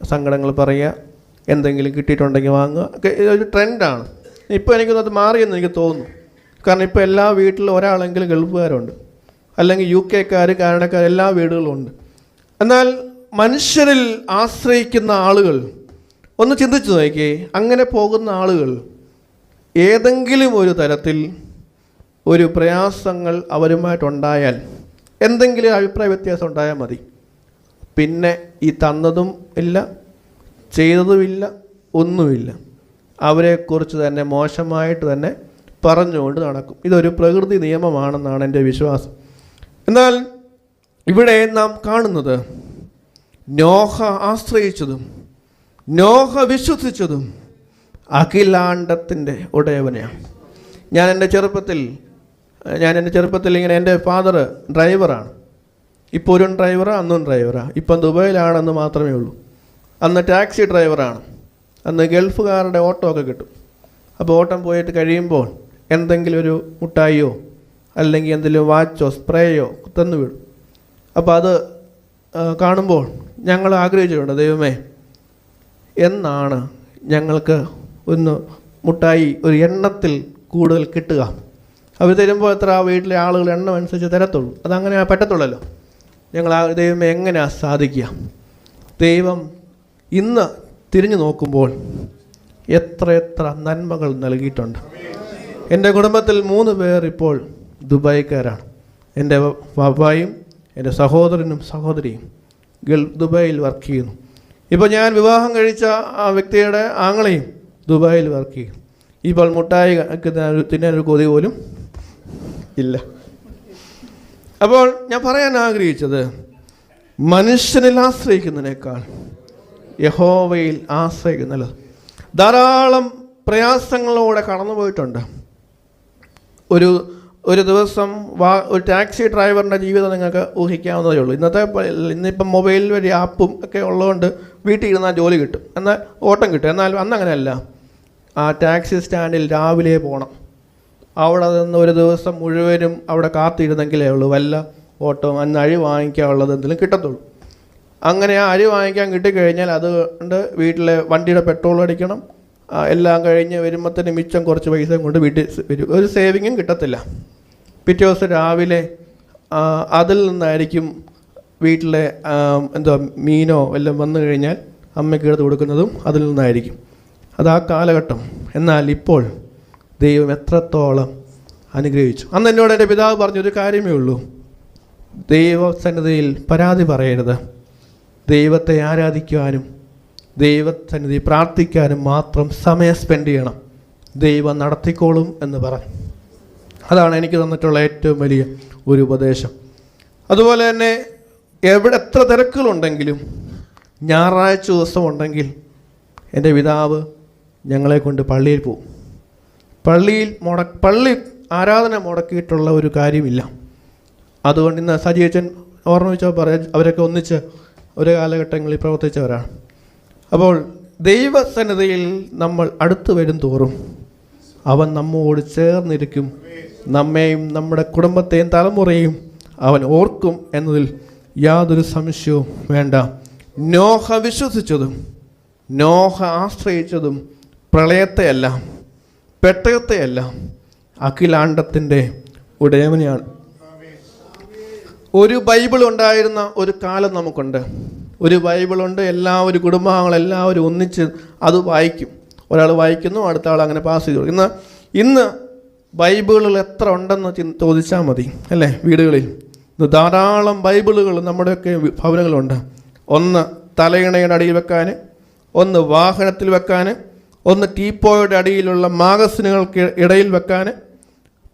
സങ്കടങ്ങൾ പറയുക, എന്തെങ്കിലും കിട്ടിയിട്ടുണ്ടെങ്കിൽ വാങ്ങുക, ഒക്കെ ഒരു ട്രെൻഡാണ്. ഇപ്പോൾ എനിക്കൊന്നത് മാറിയെന്ന് എനിക്ക് തോന്നുന്നു. കാരണം ഇപ്പോൾ എല്ലാ വീട്ടിലും ഒരാളെങ്കിലും ഗൾഫുകാരുണ്ട്, അല്ലെങ്കിൽ UK കാനഡക്കാർ, എല്ലാ വീടുകളും ഉണ്ട്. എന്നാൽ മനുഷ്യരിൽ ആശ്രയിക്കുന്ന ആളുകൾ ഒന്ന് ചിന്തിച്ചു നോക്കിയേ. അങ്ങനെ പോകുന്ന ആളുകൾ ഏതെങ്കിലും ഒരു തരത്തിൽ ഒരു പ്രയാസങ്ങൾ അവരുമായിട്ടുണ്ടായാൽ, എന്തെങ്കിലും അഭിപ്രായ വ്യത്യാസം ഉണ്ടായാൽ മതി, പിന്നെ ഈ തന്നതും ഇല്ല, ചെയ്തതുമില്ല, ഒന്നുമില്ല. അവരെക്കുറിച്ച് തന്നെ മോശമായിട്ട് തന്നെ പറഞ്ഞുകൊണ്ട് നടക്കും. ഇതൊരു പ്രകൃതി നിയമമാണെന്നാണ് എൻ്റെ വിശ്വാസം. എന്നാൽ ഇവിടെ നാം കാണുന്നത് നോഹ ആശ്രയിച്ചതും നോഹ വിശ്വസിച്ചതും അഖിലാണ്ടത്തിൻ്റെ ഉടയവനെയാണ്. ഞാൻ എൻ്റെ ചെറുപ്പത്തിൽ ഇങ്ങനെ, എൻ്റെ ഫാദർ ഡ്രൈവറാണ്. ഇപ്പോൾ ഒരു ഡ്രൈവറാണ്, അന്നും ഡ്രൈവറാണ്. ഇപ്പം ദുബൈയിലാണെന്ന് മാത്രമേ ഉള്ളൂ. അന്ന് ടാക്സി ഡ്രൈവറാണ്. അന്ന് ഗൾഫുകാരുടെ ഓട്ടോ ഒക്കെ കിട്ടും. അപ്പോൾ ഓട്ടം പോയിട്ട് കഴിയുമ്പോൾ എന്തെങ്കിലും ഒരു മുട്ടായിയോ അല്ലെങ്കിൽ എന്തെങ്കിലും വാച്ചോ സ്പ്രേയോ തന്നു വിടും. അപ്പോൾ അത് കാണുമ്പോൾ ഞങ്ങൾ ആഗ്രഹിച്ചിട്ടുണ്ട്, ദൈവമേ എന്നാണ് ഞങ്ങൾക്ക് ഒന്ന് മുട്ടായി ഒരു എണ്ണത്തിൽ കൂടുതൽ കിട്ടുക. അവർ തരുമ്പോൾ എത്ര ആ വീട്ടിലെ ആളുകൾ എണ്ണം അനുസരിച്ച് തരത്തുള്ളൂ. അതങ്ങനെ പറ്റത്തുള്ളല്ലോ. ഞങ്ങൾ ദൈവമേ എങ്ങനെയാണ് സാധിക്കുക? ദൈവം ഇന്ന് തിരിഞ്ഞു നോക്കുമ്പോൾ എത്ര നന്മകൾ നൽകിയിട്ടുണ്ട്. എൻ്റെ കുടുംബത്തിൽ 3 പേർ ഇപ്പോൾ ദുബായ്ക്കാരാണ്. എൻ്റെ പാപ്പായും എൻ്റെ സഹോദരനും സഹോദരിയും ദുബായിൽ വർക്ക് ചെയ്യുന്നു. ഇപ്പോൾ ഞാൻ വിവാഹം കഴിച്ച ആ വ്യക്തിയുടെ ആങ്ങളെയും ദുബായിൽ വർക്ക് ചെയ്യും. ഇപ്പോൾ മുട്ടായി തിന്നാനൊരു കൊതി പോലും ഇല്ല. അപ്പോൾ ഞാൻ പറയാൻ ആഗ്രഹിച്ചത്, മനുഷ്യനിൽ ആശ്രയിക്കുന്നതിനേക്കാൾ യഹോവയിൽ ആശ്രയിക്കുന്നത്. ധാരാളം പ്രയാസങ്ങളോടെ കടന്നു പോയിട്ടുണ്ട്. ഒരു ദിവസം ഒരു ടാക്സി ഡ്രൈവറിൻ്റെ ജീവിതം നിങ്ങൾക്ക് ഊഹിക്കാവുന്നതേ ഉള്ളൂ. ഇന്നിപ്പം മൊബൈൽ വഴി ആപ്പും ഒക്കെ ഉള്ളതുകൊണ്ട് വീട്ടിൽ ഇരുന്നാൽ ജോലി കിട്ടും, എന്നാൽ ഓട്ടം കിട്ടും. എന്നാൽ അന്നങ്ങനെയല്ല. ആ ടാക്സി സ്റ്റാൻഡിൽ രാവിലെ പോകണം. അവിടെ നിന്ന് ഒരു ദിവസം മുഴുവനും അവിടെ കാത്തിരുന്നെങ്കിലേ ഉള്ളൂ വല്ല ഓട്ടവും അന്ന് അരി വാങ്ങിക്കാനുള്ളത് എന്തെങ്കിലും കിട്ടത്തുള്ളൂ. അങ്ങനെ ആ അരി വാങ്ങിക്കാൻ കിട്ടിക്കഴിഞ്ഞാൽ അതുകൊണ്ട് വീട്ടിലെ വണ്ടിയുടെ പെട്രോൾ അടിക്കണം. എല്ലാം കഴിഞ്ഞ് വരുമ്പോഴത്തേന് മിച്ചം കുറച്ച് പൈസ കൊണ്ട് വീട്ടിൽ വരും. ഒരു സേവിങ്ങും കിട്ടത്തില്ല. പിറ്റേ ദിവസം രാവിലെ അതിൽ നിന്നായിരിക്കും വീട്ടിലെ മീനോ എല്ലാം വന്നു കഴിഞ്ഞാൽ അമ്മയ്ക്ക് എടുത്ത് കൊടുക്കുന്നതും അതിൽ നിന്നായിരിക്കും. അത് ആ കാലഘട്ടം. എന്നാൽ ഇപ്പോൾ ദൈവം എത്രത്തോളം അനുഗ്രഹിച്ചു. അന്ന് എന്നോട് എൻ്റെ പിതാവ് പറഞ്ഞൊരു കാര്യമേ ഉള്ളൂ, ദൈവസന്നിധിയിൽ പരാതി പറയരുത്, ദൈവത്തെ ആരാധിക്കുവാനും ദൈവസന്നിധി പ്രാർത്ഥിക്കാനും മാത്രം സമയം സ്പെൻഡ് ചെയ്യണം, ദൈവം നടത്തിക്കോളും എന്ന് പറഞ്ഞു. അതാണ് എനിക്ക് തന്നിട്ടുള്ള ഏറ്റവും വലിയ ഒരു ഉപദേശം. അതുപോലെ തന്നെ എത്ര തിരക്കുകളുണ്ടെങ്കിലും ഞായറാഴ്ച ദിവസം ഉണ്ടെങ്കിൽ എൻ്റെ പിതാവ് ഞങ്ങളെ കൊണ്ട് പള്ളിയിൽ പോകും. പള്ളി ആരാധന മുടക്കിയിട്ടുള്ള ഒരു കാര്യമില്ല. അതുകൊണ്ട് ഇന്ന് സജിയച്ചൻ ഓർമ്മ വെച്ചാൽ പറയാം, അവരൊക്കെ ഒന്നിച്ച് ഒരു കാലഘട്ടങ്ങളിൽ പ്രവർത്തിച്ചവരാണ്. അപ്പോൾ ദൈവസന്നിധിയിൽ നമ്മൾ അടുത്ത് വരും തോറും അവൻ നമ്മോട് ചേർന്നിരിക്കും. നമ്മെയും നമ്മുടെ കുടുംബത്തെയും തലമുറയും അവൻ ഓർക്കും എന്നതിൽ യാതൊരു സംശയവും വേണ്ട. നോഹ വിശ്വസിച്ചതും നോഹ ആശ്രയിച്ചതും പ്രളയത്തെയല്ല, പെട്ടകത്തെയല്ല, അഖിലാണ്ടത്തിൻ്റെ ഉടയവനെയാണ്. ഒരു ബൈബിൾ ഉണ്ടായിരുന്ന ഒരു കാലം നമുക്കുണ്ട്. ഒരു ബൈബിളുണ്ട്, എല്ലാവരും കുടുംബാംഗങ്ങളെല്ലാവരും ഒന്നിച്ച് അത് വായിക്കും. ഒരാൾ വായിക്കുന്നു, അടുത്ത ആൾ അങ്ങനെ പാസ് ചെയ്തു. ഇന്ന് ബൈബിളുകൾ എത്ര ഉണ്ടെന്ന് ചോദിച്ചാൽ മതി, അല്ലേ? വീടുകളിൽ ഇന്ന് ധാരാളം ബൈബിളുകൾ നമ്മുടെയൊക്കെ ഭവനങ്ങളുണ്ട്. ഒന്ന് തലയിണയുടെ അടിയിൽ വെക്കാൻ, ഒന്ന് വാഹനത്തിൽ വെക്കാൻ, ഒന്ന് ടീപ്പോയുടെ അടിയിലുള്ള മാഗസിനുകൾക്ക് ഇടയിൽ വെക്കാൻ.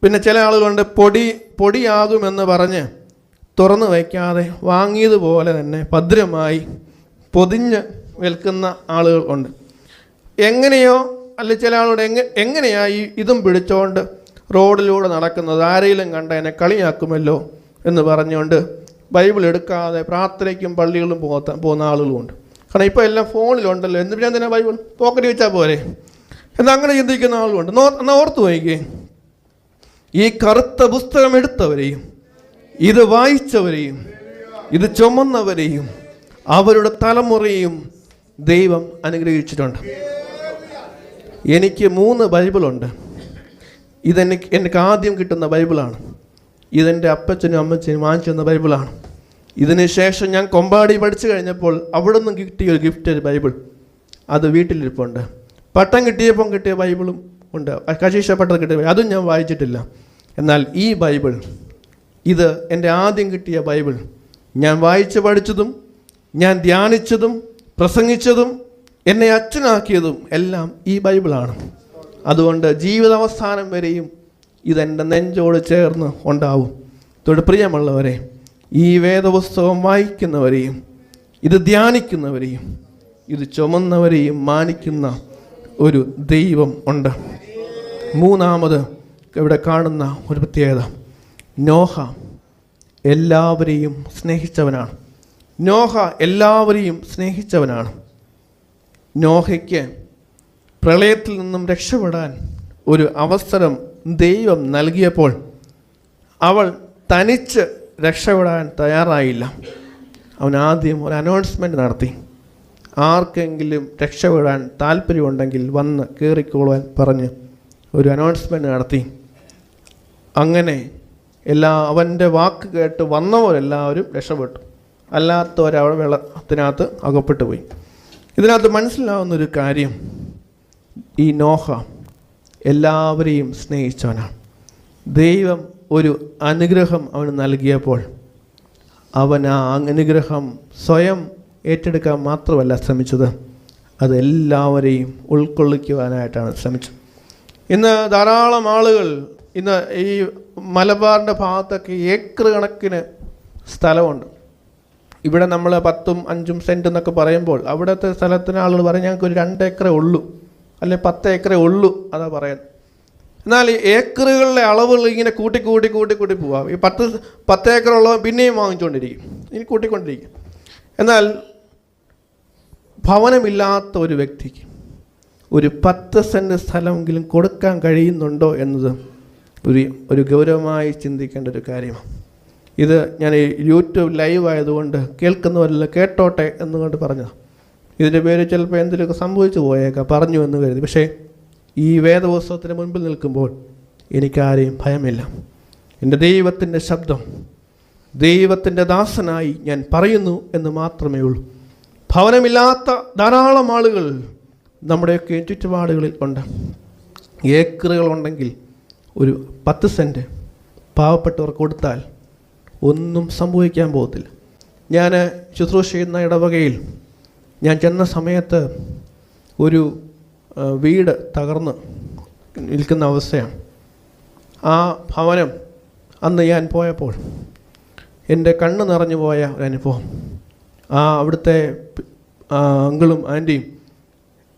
പിന്നെ ചില ആളുകളുണ്ട് പൊടിയാകുമെന്ന് പറഞ്ഞ് തുറന്നു വയ്ക്കാതെ വാങ്ങിയതുപോലെ തന്നെ ഭദ്രമായി പൊതിഞ്ഞ് വിൽക്കുന്ന ആളുകൾ ഉണ്ട്. എങ്ങനെയോ അല്ല, ചില ആളുകളുടെ എങ്ങനെയായി ഇതും പിടിച്ചുകൊണ്ട് റോഡിലൂടെ നടക്കുന്നത്, ആരെങ്കിലും കണ്ട എന്നെ കളിയാക്കുമല്ലോ എന്ന് പറഞ്ഞുകൊണ്ട് ബൈബിൾ എടുക്കാതെ പ്രാർത്ഥനയ്ക്കും പള്ളികളിലും പോകുന്ന ആളുകളുമുണ്ട്. കാരണം ഇപ്പോൾ എല്ലാം ഫോണിലുണ്ടല്ലോ, എന്തിനാ ബൈബിൾ പോക്കറ്റ് വെച്ചാൽ പോരെ എന്നങ്ങനെ ചിന്തിക്കുന്ന ആളുകളുണ്ട്. എന്നാൽ ഓർത്തു നോക്കിക്കേ, ഈ കറുത്ത പുസ്തകം എടുത്തവരെയും ഇത് വായിച്ചവരെയും ഇത് ചുമന്നവരെയും അവരുടെ തലമുറയും ദൈവം അനുഗ്രഹിച്ചിട്ടുണ്ട്. എനിക്ക് 3 ബൈബിളുണ്ട്. എനിക്ക് ആദ്യം കിട്ടുന്ന ബൈബിളാണ്. ഇതെൻ്റെ അപ്പച്ചനും അമ്മച്ചനും വാങ്ങിച്ചു തന്ന ബൈബിളാണ്. ഇതിന് ശേഷം ഞാൻ കൊമ്പാടി പഠിച്ചു കഴിഞ്ഞപ്പോൾ അവിടെ നിന്ന് കിട്ടിയ ഒരു ഗിഫ്റ്റ്, ഒരു ബൈബിൾ, അത് വീട്ടിലിരിപ്പുണ്ട്. പട്ടം കിട്ടിയപ്പം കിട്ടിയ ബൈബിളും ഉണ്ട്. കശീശ പട്ടം കിട്ടിയ അതും ഞാൻ വായിച്ചിട്ടില്ല. എന്നാൽ ഈ ബൈബിൾ, ഇത് എൻ്റെ ആദ്യം കിട്ടിയ ബൈബിൾ, ഞാൻ വായിച്ച് പഠിച്ചതും ഞാൻ ധ്യാനിച്ചതും പ്രസംഗിച്ചതും എന്നെ അച്ഛനാക്കിയതും എല്ലാം ഈ ബൈബിളാണ്. അതുകൊണ്ട് ജീവിതാവസാനം വരെയും ഇതെൻ്റെ നെഞ്ചോട് ചേർന്ന് ഉണ്ടാവും. തൊട്ട് പ്രിയമുള്ളവരെ, ഈ വേദപുസ്തകം വായിക്കുന്നവരെയും ഇത് ധ്യാനിക്കുന്നവരെയും ഇത് ചുമന്നവരെയും മാനിക്കുന്ന ഒരു ദൈവം ഉണ്ട്. മൂന്നാമത് ഇവിടെ കാണുന്ന ഒരു പ്രത്യേകത, നോഹ എല്ലാവരെയും സ്നേഹിച്ചവനാണ്. നോഹ എല്ലാവരെയും സ്നേഹിച്ചവനാണ്. നോഹയ്ക്ക് പ്രളയത്തിൽ നിന്നും രക്ഷപ്പെടാൻ ഒരു അവസരം ദൈവം നൽകിയപ്പോൾ അവൾ തനിച്ച് രക്ഷപ്പെടാൻ തയ്യാറായില്ല. അവൻ ആദ്യം ഒരു അനൗൺസ്മെൻറ്റ് നടത്തി. ആർക്കെങ്കിലും രക്ഷപ്പെടാൻ താല്പര്യമുണ്ടെങ്കിൽ വന്ന് കയറിക്കൊള്ളുവാൻ പറഞ്ഞ് ഒരു അനൗൺസ്മെൻറ്റ് നടത്തി. അങ്ങനെ അവൻ്റെ വാക്ക് കേട്ട് വന്നവരെല്ലാവരും രക്ഷപ്പെട്ടു. അല്ലാത്തവരവിടെ വെള്ളത്തിനകത്ത് അകപ്പെട്ടു പോയി. ഇതിനകത്ത് മനസ്സിലാവുന്നൊരു കാര്യം, ഈ നോഹ എല്ലാവരെയും സ്നേഹിച്ചവനാണ്. ദൈവം ഒരു അനുഗ്രഹം അവന് നൽകിയപ്പോൾ അവൻ ആ അനുഗ്രഹം സ്വയം ഏറ്റെടുക്കാൻ മാത്രമല്ല ശ്രമിച്ചത്, അതെല്ലാവരെയും ഉൾക്കൊള്ളിക്കുവാനായിട്ടാണ് ശ്രമിച്ചത്. ഇന്ന് ധാരാളം ആളുകൾ ഇന്ന് ഈ മലബാറിൻ്റെ ഭാഗത്തൊക്കെ ഏക്കർ കണക്കിന് സ്ഥലമുണ്ട്. ഇവിടെ നമ്മൾ 10ഉം 5ഉം സെൻറ്റ് എന്നൊക്കെ പറയുമ്പോൾ അവിടുത്തെ സ്ഥലത്തിന് ആളുകൾ പറയും ഞങ്ങൾക്ക് ഒരു 2 ഏക്കറേ ഉള്ളൂ, അല്ലെങ്കിൽ 10 ഏക്കറേ ഉള്ളൂ, അതാ പറയുന്നത്. എന്നാൽ ഈ ഏക്കറുകളിലെ അളവുകൾ ഇങ്ങനെ കൂട്ടി പോവാം. ഈ 10 ഏക്കറുള്ളവൻ പിന്നെയും വാങ്ങിച്ചുകൊണ്ടിരിക്കും, ഇനി കൂട്ടിക്കൊണ്ടിരിക്കും. എന്നാൽ ഭവനമില്ലാത്ത ഒരു വ്യക്തിക്ക് ഒരു 10 സെൻറ്റ് സ്ഥലമെങ്കിലും കൊടുക്കാൻ കഴിയുന്നുണ്ടോ എന്നത് ഒരു ഗൗരവമായി ചിന്തിക്കേണ്ട ഒരു കാര്യമാണ്. ഇത് ഞാൻ യൂട്യൂബ് ലൈവ് ആയതുകൊണ്ട് കേൾക്കുന്നവരെല്ലാം കേട്ടോട്ടെ എന്നുകൊണ്ട് പറഞ്ഞതാണ്. ഇതിൻ്റെ പേര് ചിലപ്പോൾ എന്തെങ്കിലുമൊക്കെ സംഭവിച്ചു പോയേക്കാം, പറഞ്ഞു എന്ന് കരുതി. പക്ഷേ ഈ വേദപുസ്തകത്തിന് മുൻപിൽ നിൽക്കുമ്പോൾ എനിക്കാരെയും ഭയമില്ല. എൻ്റെ ദൈവത്തിൻ്റെ ശബ്ദം, ദൈവത്തിൻ്റെ ദാസനായി ഞാൻ പറയുന്നു എന്ന് മാത്രമേ ഉള്ളൂ. ഭവനമില്ലാത്ത ധാരാളം ആളുകൾ നമ്മുടെയൊക്കെ ചുറ്റുപാടുകളിൽ ഉണ്ട്. ഏക്കറുകളുണ്ടെങ്കിൽ ഒരു 10 സെൻറ്റ് പാവപ്പെട്ടവർക്ക് കൊടുത്താൽ ഒന്നും സംഭവിക്കാൻ പോകത്തില്ല. ഞാൻ ശുശ്രൂഷ ചെയ്യുന്ന ഇടവകയിൽ ഞാൻ ചെന്ന സമയത്ത് ഒരു വീട് തകർന്ന് നിൽക്കുന്ന അവസ്ഥയാണ്. ആ ഭവനം അന്ന് ഞാൻ പോയപ്പോൾ എൻ്റെ കണ്ണ് നിറഞ്ഞു പോയ ഒരനുഭവം. അവിടുത്തെ അങ്കിളും ആൻറ്റിയും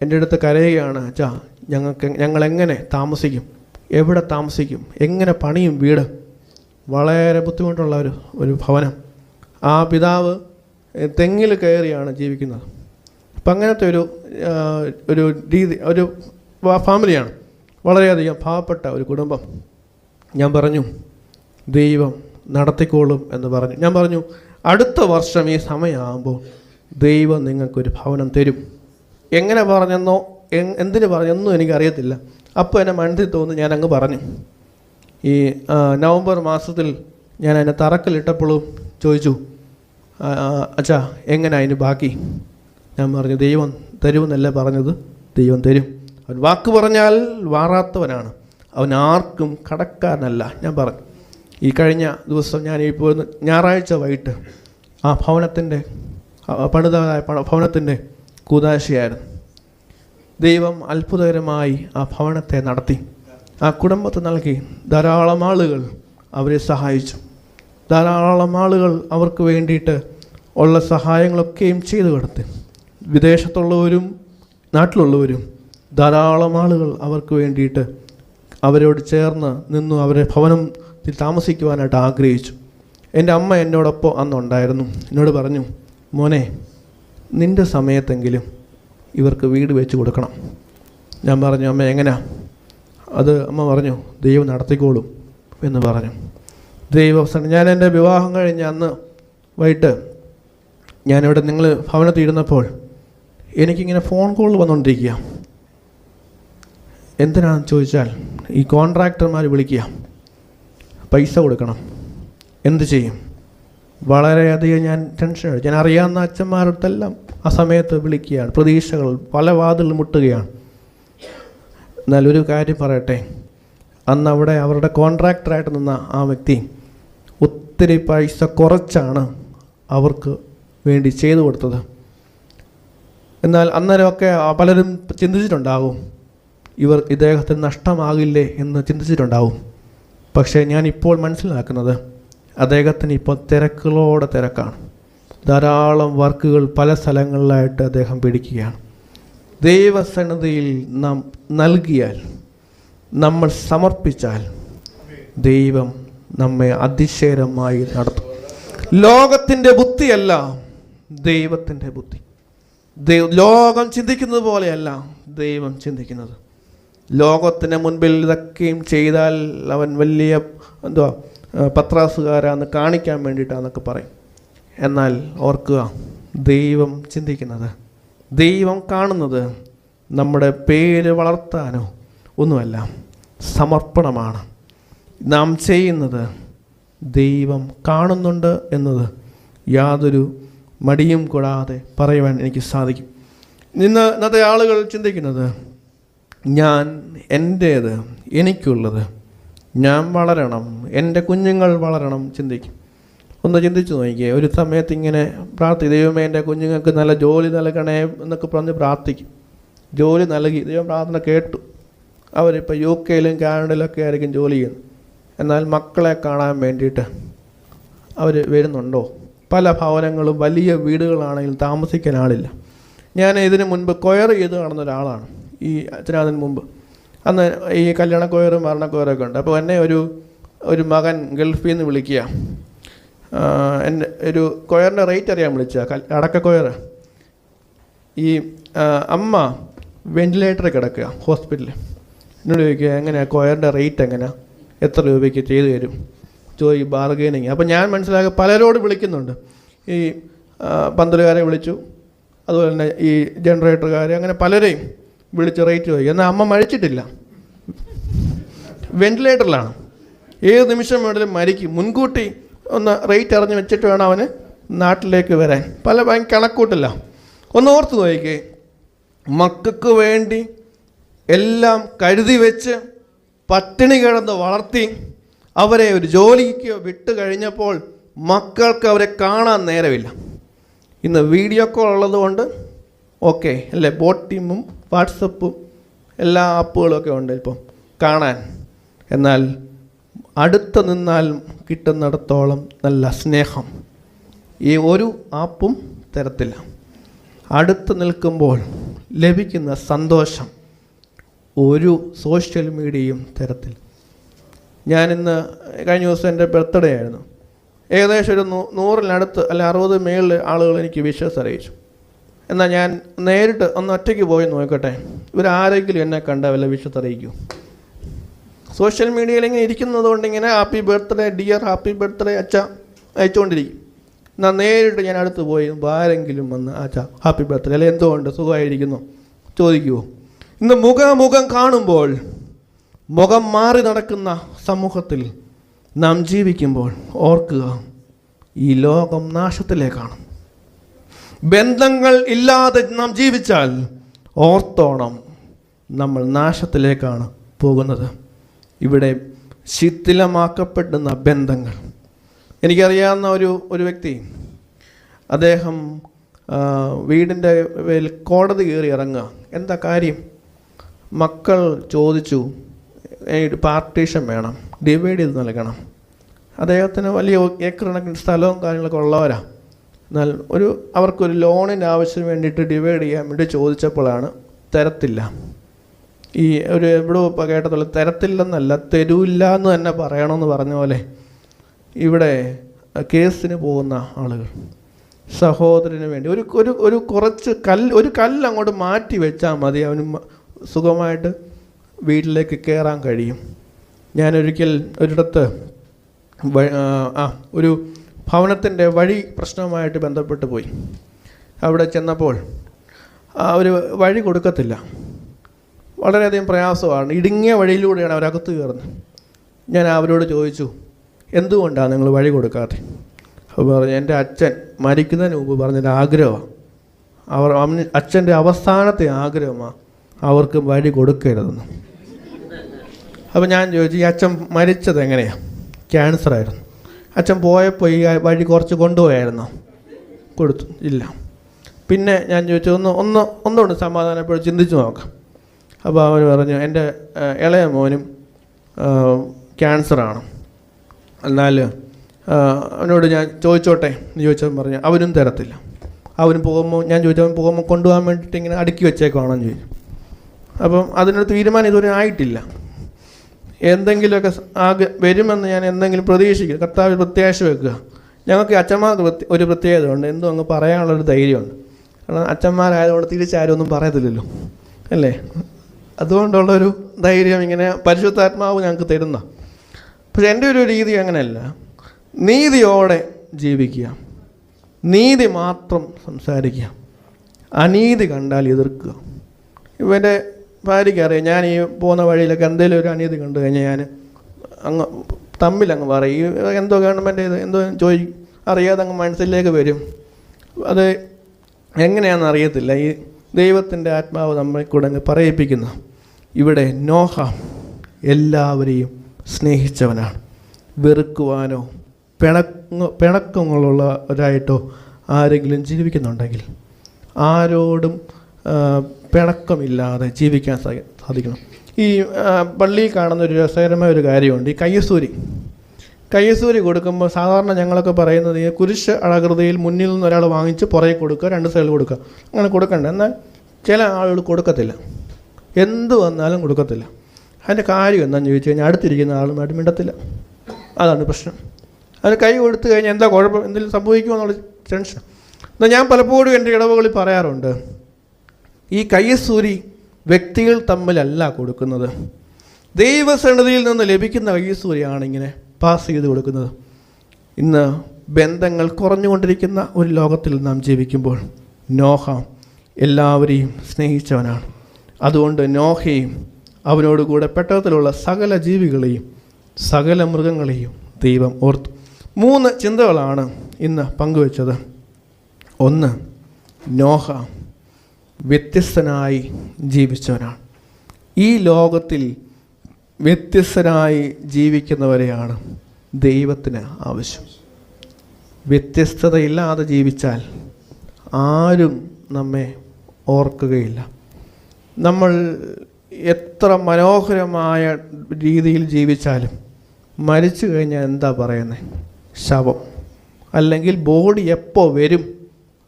എൻ്റെ അടുത്ത് കരയുകയാണ്, അച്ഛാ ഞങ്ങളെങ്ങനെ താമസിക്കും, എവിടെ താമസിക്കും, എങ്ങനെ പണിയും വീട്. വളരെ ബുദ്ധിമുട്ടുള്ള ഒരു ഭവനം. ആ പിതാവ് തെങ്ങിൽ കയറിയാണ് ജീവിക്കുന്നത്. അപ്പം അങ്ങനത്തെ ഒരു രീതി, ഒരു ഫാമിലിയാണ്. വളരെയധികം പാവപ്പെട്ട ഒരു കുടുംബം. ഞാൻ പറഞ്ഞു ദൈവം നടത്തിക്കോളും എന്ന് പറഞ്ഞു. ഞാൻ പറഞ്ഞു അടുത്ത വർഷം ഈ സമയമാകുമ്പോൾ ദൈവം നിങ്ങൾക്കൊരു ഭവനം തരും. എങ്ങനെ പറഞ്ഞെന്നോ എന്തിന് പറഞ്ഞെന്നോ എനിക്കറിയത്തില്ല. അപ്പോൾ എന്നെ മനസ്സിൽ തോന്നി ഞാൻ അങ്ങ് പറഞ്ഞു. ഈ നവംബർ മാസത്തിൽ ഞാൻ അതിനെ തറക്കല്ലിട്ടപ്പോഴും ചോദിച്ചു, അച്ഛാ എങ്ങനെ അതിന് ബാക്കി? ഞാൻ പറഞ്ഞു ദൈവം തരുമെന്നല്ല പറഞ്ഞത്, ദൈവം തരും. അവൻ വാക്ക് പറഞ്ഞാൽ വാറാത്തവനാണ്, അവൻ ആർക്കും കടക്കാരനല്ല. ഞാൻ പറഞ്ഞു ഈ കഴിഞ്ഞ ദിവസം ഞാൻ ഇപ്പോൾ ഞായറാഴ്ച വൈകിട്ട് ആ ഭവനത്തിൻ്റെ പണിതായ ഭവനത്തിൻ്റെ കൂദാശയായിരുന്നു. ദൈവം അത്ഭുതകരമായി ആ ഭവനത്തെ നടത്തി. ആ കുടുംബത്തെ നൽകി ധാരാളം ആളുകൾ അവരെ സഹായിച്ചു. ധാരാളം ആളുകൾ അവർക്ക് വേണ്ടിയിട്ട് ഉള്ള സഹായങ്ങളൊക്കെയും ചെയ്തു കൊടുത്തു. വിദേശത്തുള്ളവരും നാട്ടിലുള്ളവരും ധാരാളം ആളുകൾ അവർക്ക് വേണ്ടിയിട്ട് അവരോട് ചേർന്ന് നിന്നു. അവരെ ഭവനത്തിൽ താമസിക്കുവാനായിട്ട് ആഗ്രഹിച്ചു. എൻ്റെ അമ്മ എന്നോടൊപ്പം അന്നുണ്ടായിരുന്നു. എന്നോട് പറഞ്ഞു, മോനെ നിൻ്റെ സമയത്തെങ്കിലും ഇവർക്ക് വീട് വെച്ച് കൊടുക്കണം. ഞാൻ പറഞ്ഞു അമ്മ എങ്ങനെയാ അത്? അമ്മ പറഞ്ഞു ദൈവം നടത്തിക്കോളും എന്ന് പറഞ്ഞു. ദൈവം ഞാൻ എൻ്റെ വിവാഹം കഴിഞ്ഞ് അന്ന് വൈകിട്ട് ഞാനിവിടെ നിങ്ങൾ ഭവനത്തിൽ ഇരുന്നപ്പോൾ എനിക്കിങ്ങനെ ഫോൺ കോൾ വന്നുകൊണ്ടിരിക്കുക. എന്തിനാണെന്ന് ചോദിച്ചാൽ ഈ കോൺട്രാക്ടർമാർ വിളിക്കുക, പൈസ കൊടുക്കണം, എന്ത് ചെയ്യും? വളരെയധികം ഞാൻ ടെൻഷൻ അടിച്ചു. ഞാൻ അറിയാവുന്ന അച്ഛന്മാരടുത്തെല്ലാം ആ സമയത്ത് വിളിക്കുകയാണ്. പ്രതീക്ഷകൾ പല വാതിൽ മുട്ടുകയാണ്. എന്നാൽ ഒരു കാര്യം പറയട്ടെ, അന്ന് അവിടെ അവരുടെ കോൺട്രാക്ടറായിട്ട് നിന്ന ആ വ്യക്തി ഒത്തിരി പൈസ കുറച്ചാണ് അവർക്ക് വേണ്ടി ചെയ്തു കൊടുത്തത്. എന്നാൽ അന്നേരമൊക്കെ പലരും ചിന്തിച്ചിട്ടുണ്ടാകും ഇദ്ദേഹത്തിന് നഷ്ടമാകില്ലേ എന്ന് ചിന്തിച്ചിട്ടുണ്ടാവും. പക്ഷേ ഞാനിപ്പോൾ മനസ്സിലാക്കുന്നത് അദ്ദേഹത്തിന് ഇപ്പോൾ തിരക്കുകളോടെ തിരക്കാണ്. ധാരാളം വർക്കുകൾ പല സ്ഥലങ്ങളിലായിട്ട് അദ്ദേഹം പിടിക്കുകയാണ്. ദൈവസന്നിധിയിൽ നാം നൽകിയാൽ, നമ്മൾ സമർപ്പിച്ചാൽ ദൈവം നമ്മെ അതിശയകരമായി നടത്തും. ലോകത്തിൻ്റെ ബുദ്ധിയല്ല ദൈവത്തിൻ്റെ ബുദ്ധി. ലോകം ചിന്തിക്കുന്നത് പോലെയല്ല ദൈവം ചിന്തിക്കുന്നത്. ലോകത്തിന് മുൻപിൽ ഇതൊക്കെയും ചെയ്താൽ അവൻ വലിയ പത്രാസുകാരാന്ന് കാണിക്കാൻ വേണ്ടിയിട്ടാന്നൊക്കെ പറയും. എന്നാൽ ഓർക്കുക, ദൈവം ചിന്തിക്കുന്നത്, ദൈവം കാണുന്നത് നമ്മുടെ പേര് വളർത്താനോ ഒന്നുമല്ല, സമർപ്പണമാണ്. നാം ചെയ്യുന്നത് ദൈവം കാണുന്നുണ്ട് എന്നത് യാതൊരു മടിയും കൂടാതെ പറയുവാൻ എനിക്ക് സാധിക്കും. ഇന്നത്തെ ആളുകൾ ചിന്തിക്കുന്നത് ഞാൻ എൻ്റേത്, എനിക്കുള്ളത്, ഞാൻ വളരണം, എൻ്റെ കുഞ്ഞുങ്ങൾ വളരണം ചിന്തിക്കും. ഒന്ന് ചിന്തിച്ച് നോക്കിയേ. ഒരു സമയത്ത് ഇങ്ങനെ ദൈവമേ എൻ്റെ കുഞ്ഞുങ്ങൾക്ക് നല്ല ജോലി നൽകണേ എന്നൊക്കെ പറഞ്ഞ് പ്രാർത്ഥിക്കും. ജോലി നൽകി, ദൈവം പ്രാർത്ഥന കേട്ടു. അവരിപ്പോൾ UK കാനഡയിലൊക്കെ ആയിരിക്കും ജോലി ചെയ്യുന്നത്. എന്നാൽ മക്കളെ കാണാൻ വേണ്ടിയിട്ട് അവർ വരുന്നുണ്ടോ? പല ഭവനങ്ങളും വലിയ വീടുകളാണെങ്കിലും താമസിക്കാൻ ആളില്ല. ഞാൻ ഇതിന് മുൻപ് കൊയർ ചെയ്ത് നടന്ന ഒരാളാണ്. ഈ അച്ഛനതിന് മുമ്പ് അന്ന് ഈ കല്യാണ കൊയറും മരണ കൊയറൊക്കെ ഉണ്ട്. അപ്പോൾ എന്നെ ഒരു മകൻ ഗൾഫിൽ നിന്ന് വിളിക്കുക. എൻ്റെ ഒരു കൊയറിൻ്റെ റേറ്റ് അറിയാൻ വിളിച്ച അടക്ക കൊയർ. ഈ അമ്മ വെൻറ്റിലേറ്ററിൽ കിടക്കുക ഹോസ്പിറ്റലിൽ. എന്നോട് ചോദിക്കുക എങ്ങനെയാണ് കൊയറിൻ്റെ റേറ്റ് എങ്ങനെയാണ്, എത്ര രൂപയ്ക്ക് ചെയ്തു തരും, ബാർഗെയിനിങ്. അപ്പം ഞാൻ മനസ്സിലാക്കി പലരോട് വിളിക്കുന്നുണ്ട്. ഈ പന്തലുകാരെ വിളിച്ചു, അതുപോലെ തന്നെ ഈ ജനറേറ്ററുകാരെ, അങ്ങനെ പലരെയും വിളിച്ച് റേറ്റ് ചോദിക്കും. എന്നാൽ അമ്മ മരിച്ചിട്ടില്ല, വെൻറ്റിലേറ്ററിലാണ്. ഏത് നിമിഷം വേണമെങ്കിലും മരിക്കും. മുൻകൂട്ടി ഒന്ന് റേറ്റ് അറിഞ്ഞ് വെച്ചിട്ട് വേണം അവന് നാട്ടിലേക്ക് വരാൻ. ഭയങ്കര കണക്കൂട്ടില്ല. ഒന്ന് ഓർത്ത് നോക്കിക്കേ, മക്കൾക്ക് വേണ്ടി എല്ലാം കരുതി വെച്ച് പട്ടിണി കിടന്ന് വളർത്തി അവരെ ഒരു ജോലിക്ക് വിട്ട് കഴിഞ്ഞപ്പോൾ മക്കൾക്ക് അവരെ കാണാൻ നേരമില്ല. ഇന്ന് വീഡിയോ കോൾ ഉള്ളതുകൊണ്ട് ഓക്കെ അല്ലേ, ബോട്ട് ടീമും വാട്സപ്പും എല്ലാ ആപ്പുകളൊക്കെ ഉണ്ട് ഇപ്പം കാണാൻ. എന്നാൽ അടുത്ത് നിന്നാൽ കിട്ടുന്നിടത്തോളം നല്ല സ്നേഹം ഈ ഒരു ആപ്പും തരത്തില്ല. അടുത്ത് നിൽക്കുമ്പോൾ ലഭിക്കുന്ന സന്തോഷം ഒരു സോഷ്യൽ മീഡിയയും തരത്തില്ല. ഞാനിന്ന് കഴിഞ്ഞ ദിവസം എൻ്റെ ബർത്ത്ഡേ ആയിരുന്നു. ഏകദേശം ഒരു 100-നടുത്ത് അല്ല 60 മേളിൽ ആളുകൾ എനിക്ക് വിഷസ് അറിയിച്ചു. എന്നാൽ ഞാൻ നേരിട്ട് ഒന്ന് ഒറ്റയ്ക്ക് പോയി നോക്കട്ടെ, ഇവരാരെങ്കിലും എന്നെ കണ്ട വല്ല വിഷസ് അറിയിക്കൂ? സോഷ്യൽ മീഡിയയിൽ ഇങ്ങനെ ഇരിക്കുന്നത് കൊണ്ട് ഇങ്ങനെ happy birthday dear, happy birthday അച്ഛ അയച്ചുകൊണ്ടിരിക്കും. എന്നാൽ നേരിട്ട് ഞാൻ അടുത്ത് പോയി ആരെങ്കിലും വന്ന് അച്ഛ ഹാപ്പി ബർത്ത്ഡേ അല്ലെ എന്തുകൊണ്ട് സുഖമായിരിക്കുന്നു ചോദിക്കുമോ? ഇന്ന് മുഖാമുഖം കാണുമ്പോൾ മുഖം മാറി നടക്കുന്ന സമൂഹത്തിൽ നാം ജീവിക്കുമ്പോൾ ഓർക്കുക, ഈ ലോകം നാശത്തിലേക്കാണ്. ബന്ധങ്ങൾ ഇല്ലാതെ നാം ജീവിച്ചാൽ ഓർത്തോണം, നമ്മൾ നാശത്തിലേക്കാണ് പോകുന്നത്. ഇവിടെ ശിഥിലമാക്കപ്പെടുന്ന ബന്ധങ്ങൾ. എനിക്കറിയാവുന്ന ഒരു വ്യക്തി, അദ്ദേഹം വീടിൻ്റെ കോടതി കയറി ഇറങ്ങുക. എന്താ കാര്യം? മക്കൾ ചോദിച്ചു പാർട്ടീഷൻ വേണം, ഡിവൈഡ് ചെയ്ത് നൽകണം. അദ്ദേഹത്തിന് വലിയ ഏക്കർ കണക്കിന് സ്ഥലവും കാര്യങ്ങളൊക്കെ ഉള്ളവരാണ്. എന്നാൽ അവർക്കൊരു ലോണിൻ്റെ ആവശ്യം വേണ്ടിയിട്ട് ഡിവൈഡ് ചെയ്യാൻ വേണ്ടി ചോദിച്ചപ്പോഴാണ് തരത്തില്ല. ഈ എവിടെ കേട്ടതുള്ള തരത്തില്ലെന്നല്ല, തരൂല്ല എന്ന് തന്നെ പറയണമെന്ന് പറഞ്ഞ പോലെ ഇവിടെ കേസിന് പോകുന്ന ആളുകൾ സഹോദരന് വേണ്ടി ഒരു കുറച്ച് ഒരു കല്ല് അങ്ങോട്ട് മാറ്റി വെച്ചാൽ മതി, അവന് സുഖമായിട്ട് വീട്ടിലേക്ക് കയറാൻ കഴിയും. ഞാനൊരിക്കൽ ഒരിടത്ത് ഒരു ഭവനത്തിൻ്റെ വഴി പ്രശ്നവുമായിട്ട് ബന്ധപ്പെട്ട് പോയി. അവിടെ ചെന്നപ്പോൾ അവർ വഴി കൊടുക്കത്തില്ല, വളരെയധികം പ്രയാസമാണ്. ഇടുങ്ങിയ വഴിയിലൂടെയാണ് അവരകത്ത് കയറുന്നത്. ഞാൻ അവരോട് ചോദിച്ചു, എന്തുകൊണ്ടാണ് നിങ്ങൾ വഴി കൊടുക്കാത്തത്? അപ്പോൾ പറഞ്ഞു, എൻ്റെ അച്ഛൻ മരിക്കുന്നതിന് മുമ്പ് പറഞ്ഞൊരു ആഗ്രഹമാണ്, അച്ഛൻ്റെ അവസാനത്തെ ആഗ്രഹമാണ് അവർക്ക് വഴി കൊടുക്കരുതെന്ന്. അപ്പോൾ ഞാൻ ചോദിച്ചു, ഈ അച്ഛൻ മരിച്ചത് എങ്ങനെയാണ്? ക്യാൻസറായിരുന്നു. അച്ഛൻ പോയപ്പോൾ ഈ വഴി കുറച്ച് കൊണ്ടുപോയായിരുന്നോ? കൊടുത്തു? ഇല്ല. പിന്നെ ഞാൻ ചോദിച്ചു, ഒന്നുകൊണ്ട് സമാധാനപ്പെട്ട് ചിന്തിച്ച് നോക്കാം. അപ്പോൾ അവൻ പറഞ്ഞു, എൻ്റെ ഇളയ മോനും ക്യാൻസറാണ്, എന്നാൽ അവനോട് ഞാൻ ചോദിച്ചോട്ടെ എന്ന് ചോദിച്ചവൻ പറഞ്ഞു അവനും തരത്തില്ല. അവന് പോകുമ്പോൾ ഞാൻ ചോദിച്ചവൻ പോകുമ്പോൾ കൊണ്ടുപോകാൻ വേണ്ടിയിട്ട് ഇങ്ങനെ അടുക്കി വെച്ചേക്കുവാണെന്ന് ചോദിച്ചു. അപ്പം അതിനൊരു തീരുമാനം ഇതുവരെ ആയിട്ടില്ല. എന്തെങ്കിലുമൊക്കെ വരുമെന്ന് ഞാൻ എന്തെങ്കിലും പ്രതീക്ഷിക്കുക, കർത്താവ് പ്രത്യാശ വെക്കുക. ഞങ്ങൾക്ക് അച്ഛന്മാർക്ക് ഒരു പ്രത്യേകത ഉണ്ട്, എന്തോ അങ്ങ് പറയാനുള്ളൊരു ധൈര്യമുണ്ട്. കാരണം അച്ഛന്മാരായതുകൊണ്ട് തിരിച്ചാരും ഒന്നും പറയത്തില്ലല്ലോ അല്ലേ? അതുകൊണ്ടുള്ളൊരു ധൈര്യം ഇങ്ങനെ പരിശുദ്ധാത്മാവ് ഞങ്ങൾക്ക് തരുന്ന. പക്ഷെ എൻ്റെ ഒരു രീതി അങ്ങനെയല്ല. നീതിയോടെ ജീവിക്കുക, നീതി മാത്രം സംസാരിക്കുക, അനീതി കണ്ടാൽ എതിർക്കുക. ഇവൻ്റെ ഭാര്യയ്ക്ക് അറിയാം, ഞാൻ ഈ പോകുന്ന വഴിയിലൊക്കെ എന്തെങ്കിലും ഒരു അനീതി കണ്ടു കഴിഞ്ഞാൽ ഞാൻ തമ്മിലങ്ങ് പറയും, എന്തോ ഗവൺമെൻറ് എന്തോ ചോദിക്കും, അറിയാതെ അങ്ങ് മനസ്സിലേക്ക് വരും. അത് എങ്ങനെയാണെന്ന് അറിയത്തില്ല. ഈ ദൈവത്തിൻ്റെ ആത്മാവ് നമ്മളെ കൂടെ അങ്ങ് പറയിപ്പിക്കുന്നു. ഇവിടെ നോഹ എല്ലാവരെയും സ്നേഹിച്ചവനാണ്. വെറുക്കുവാനോ പിണക്കങ്ങളുള്ളവരായിട്ടോ ആരെങ്കിലും ജീവിക്കുന്നുണ്ടെങ്കിൽ ആരോടും പിണക്കമില്ലാതെ ജീവിക്കാൻ സാധിക്കണം. ഈ പള്ളിയിൽ കാണുന്ന ഒരു രസകരമായ ഒരു കാര്യമുണ്ട്. ഈ കയ്യസൂരി കൊടുക്കുമ്പോൾ സാധാരണ ഞങ്ങളൊക്കെ പറയുന്നത് ഈ കുരിശ് ആകൃതിയിൽ മുന്നിൽ നിന്ന് ഒരാൾ വാങ്ങിച്ച് പുറകെ കൊടുക്കുക, രണ്ട് സൈഡിൽ കൊടുക്കുക, അങ്ങനെ കൊടുക്കണ്ട. എന്നാൽ ചില ആളുകൾ കൊടുക്കത്തില്ല, എന്ത് വന്നാലും കൊടുക്കത്തില്ല. അതിൻ്റെ കാര്യം എന്താണെന്ന് ചോദിച്ചു കഴിഞ്ഞാൽ അടുത്തിരിക്കുന്ന ആളുമായിട്ട് മിണ്ടത്തില്ല. അതാണ് പ്രശ്നം. അതിന് കൈ കൊടുത്തു കഴിഞ്ഞാൽ എന്താ കുഴപ്പം, എന്തെങ്കിലും സംഭവിക്കുമോ എന്നുള്ള ടെൻഷൻ. എന്നാൽ ഞാൻ പലപ്പോഴും എൻ്റെ ഇടവകളിൽ പറയാറുണ്ട്, ഈ കയ്യസൂരി വ്യക്തികൾ തമ്മിലല്ല കൊടുക്കുന്നത്, ദൈവസന്നിധിയിൽ നിന്ന് ലഭിക്കുന്ന കയ്യസൂരിയാണ് ഇങ്ങനെ പാസ് ചെയ്ത് കൊടുക്കുന്നത്. ഇന്ന് ബന്ധങ്ങൾ കുറഞ്ഞുകൊണ്ടിരിക്കുന്ന ഒരു ലോകത്തിൽ നാം ജീവിക്കുമ്പോൾ നോഹ എല്ലാവരെയും സ്നേഹിച്ചവനാണ്. അതുകൊണ്ട് നോഹയും അവനോടുകൂടെ പെട്ടകത്തിലുള്ള സകല ജീവികളെയും സകല മൃഗങ്ങളെയും ദൈവം ഓർത്തു. 3 ചിന്തകളാണ് ഇന്ന് പങ്കുവച്ചത്. 1, നോഹ വ്യത്യസ്തനായി ജീവിച്ചവനാണ്. ഈ ലോകത്തിൽ വ്യത്യസ്തനായി ജീവിക്കുന്നവരെയാണ് ദൈവത്തിന് ആവശ്യം. വ്യത്യസ്തതയില്ലാതെ ജീവിച്ചാൽ ആരും നമ്മെ ഓർക്കുകയില്ല. നമ്മൾ എത്ര മനോഹരമായ രീതിയിൽ ജീവിച്ചാലും മരിച്ചു കഴിഞ്ഞാൽ എന്താ പറയുന്നത്? ശവം. അല്ലെങ്കിൽ ബോഡി എപ്പോൾ വരും,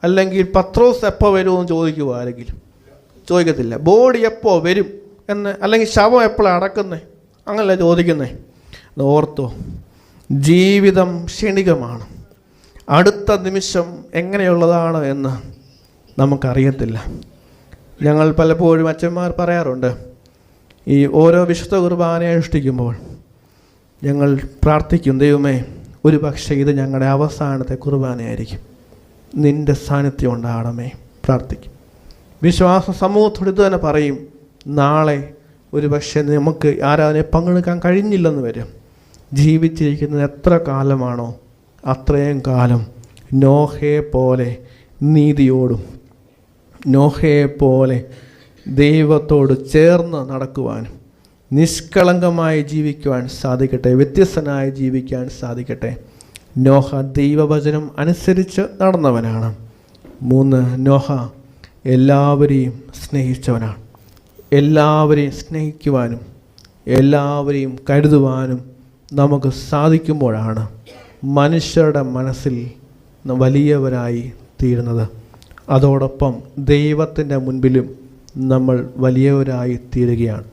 അല്ലെങ്കിൽ പത്രോസ് എപ്പോൾ വരുമെന്ന് ചോദിക്കുമോ ആരെങ്കിലും? ചോദിക്കത്തില്ല. ബോഡി എപ്പോൾ വരും എന്ന്, അല്ലെങ്കിൽ ശവം എപ്പോഴാണ് അടക്കുന്നത്, അങ്ങനല്ല ചോദിക്കുന്നേ. ഓർത്തോ, ജീവിതം ക്ഷണികമാണ്. അടുത്ത നിമിഷം എങ്ങനെയുള്ളതാണ് എന്ന് നമുക്കറിയത്തില്ല. ഞങ്ങൾ പലപ്പോഴും അച്ഛന്മാർ പറയാറുണ്ട്, ഈ ഓരോ വിശുദ്ധ കുർബാന അനുഷ്ഠിക്കുമ്പോൾ ഞങ്ങൾ പ്രാർത്ഥിക്കും, ദൈവമേ ഒരു പക്ഷേ ഇത് ഞങ്ങളുടെ അവസാനത്തെ കുർബാനയായിരിക്കും, നിൻ്റെ സാന്നിധ്യം ഉണ്ടാകണമേ പ്രാർത്ഥിക്കും. വിശ്വാസ സമൂഹത്തോട് ഇത് തന്നെ പറയും, നാളെ ഒരു പക്ഷേ നമുക്ക് ആരാധനയെ പങ്കെടുക്കാൻ കഴിഞ്ഞില്ലെന്ന് വരും. ജീവിച്ചിരിക്കുന്നത് എത്ര കാലമാണോ അത്രയും കാലം നോഹയെ പോലെ നീതിയോടും നോഹയെ പോലെ ദൈവത്തോട് ചേർന്ന് നടക്കുവാനും നിഷ്കളങ്കമായി ജീവിക്കുവാൻ സാധിക്കട്ടെ, വ്യത്യസ്തനായി ജീവിക്കാൻ സാധിക്കട്ടെ. നോഹ ദൈവവചനം അനുസരിച്ച് നടന്നവനാണ്. 3, നോഹ എല്ലാവരെയും സ്നേഹിച്ചവനാണ്. എല്ലാവരെയും സ്നേഹിക്കുവാനും എല്ലാവരെയും കരുതുവാനും നമുക്ക് സാധിക്കുമ്പോഴാണ് മനുഷ്യരുടെ മനസ്സിൽ വലിയവരായി തീരുന്നത്. അതോടൊപ്പം ദൈവത്തിൻ്റെ മുൻപിലും നമ്മൾ വലിയവരായി തീരുകയാണ്.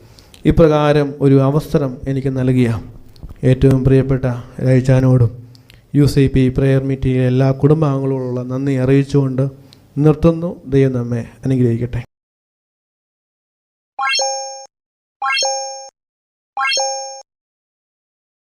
ഇപ്രകാരം ഒരു അവസരം എനിക്ക് നൽകിയ ഏറ്റവും പ്രിയപ്പെട്ട രാജാനോടും UCP പ്രെയർ മീറ്റിംഗിലെ എല്ലാ കുടുംബാംഗങ്ങളോടുള്ള നന്ദി അറിയിച്ചുകൊണ്ട് നിർത്തുന്നു. ദൈവം നമ്മെ അനുഗ്രഹിക്കട്ടെ.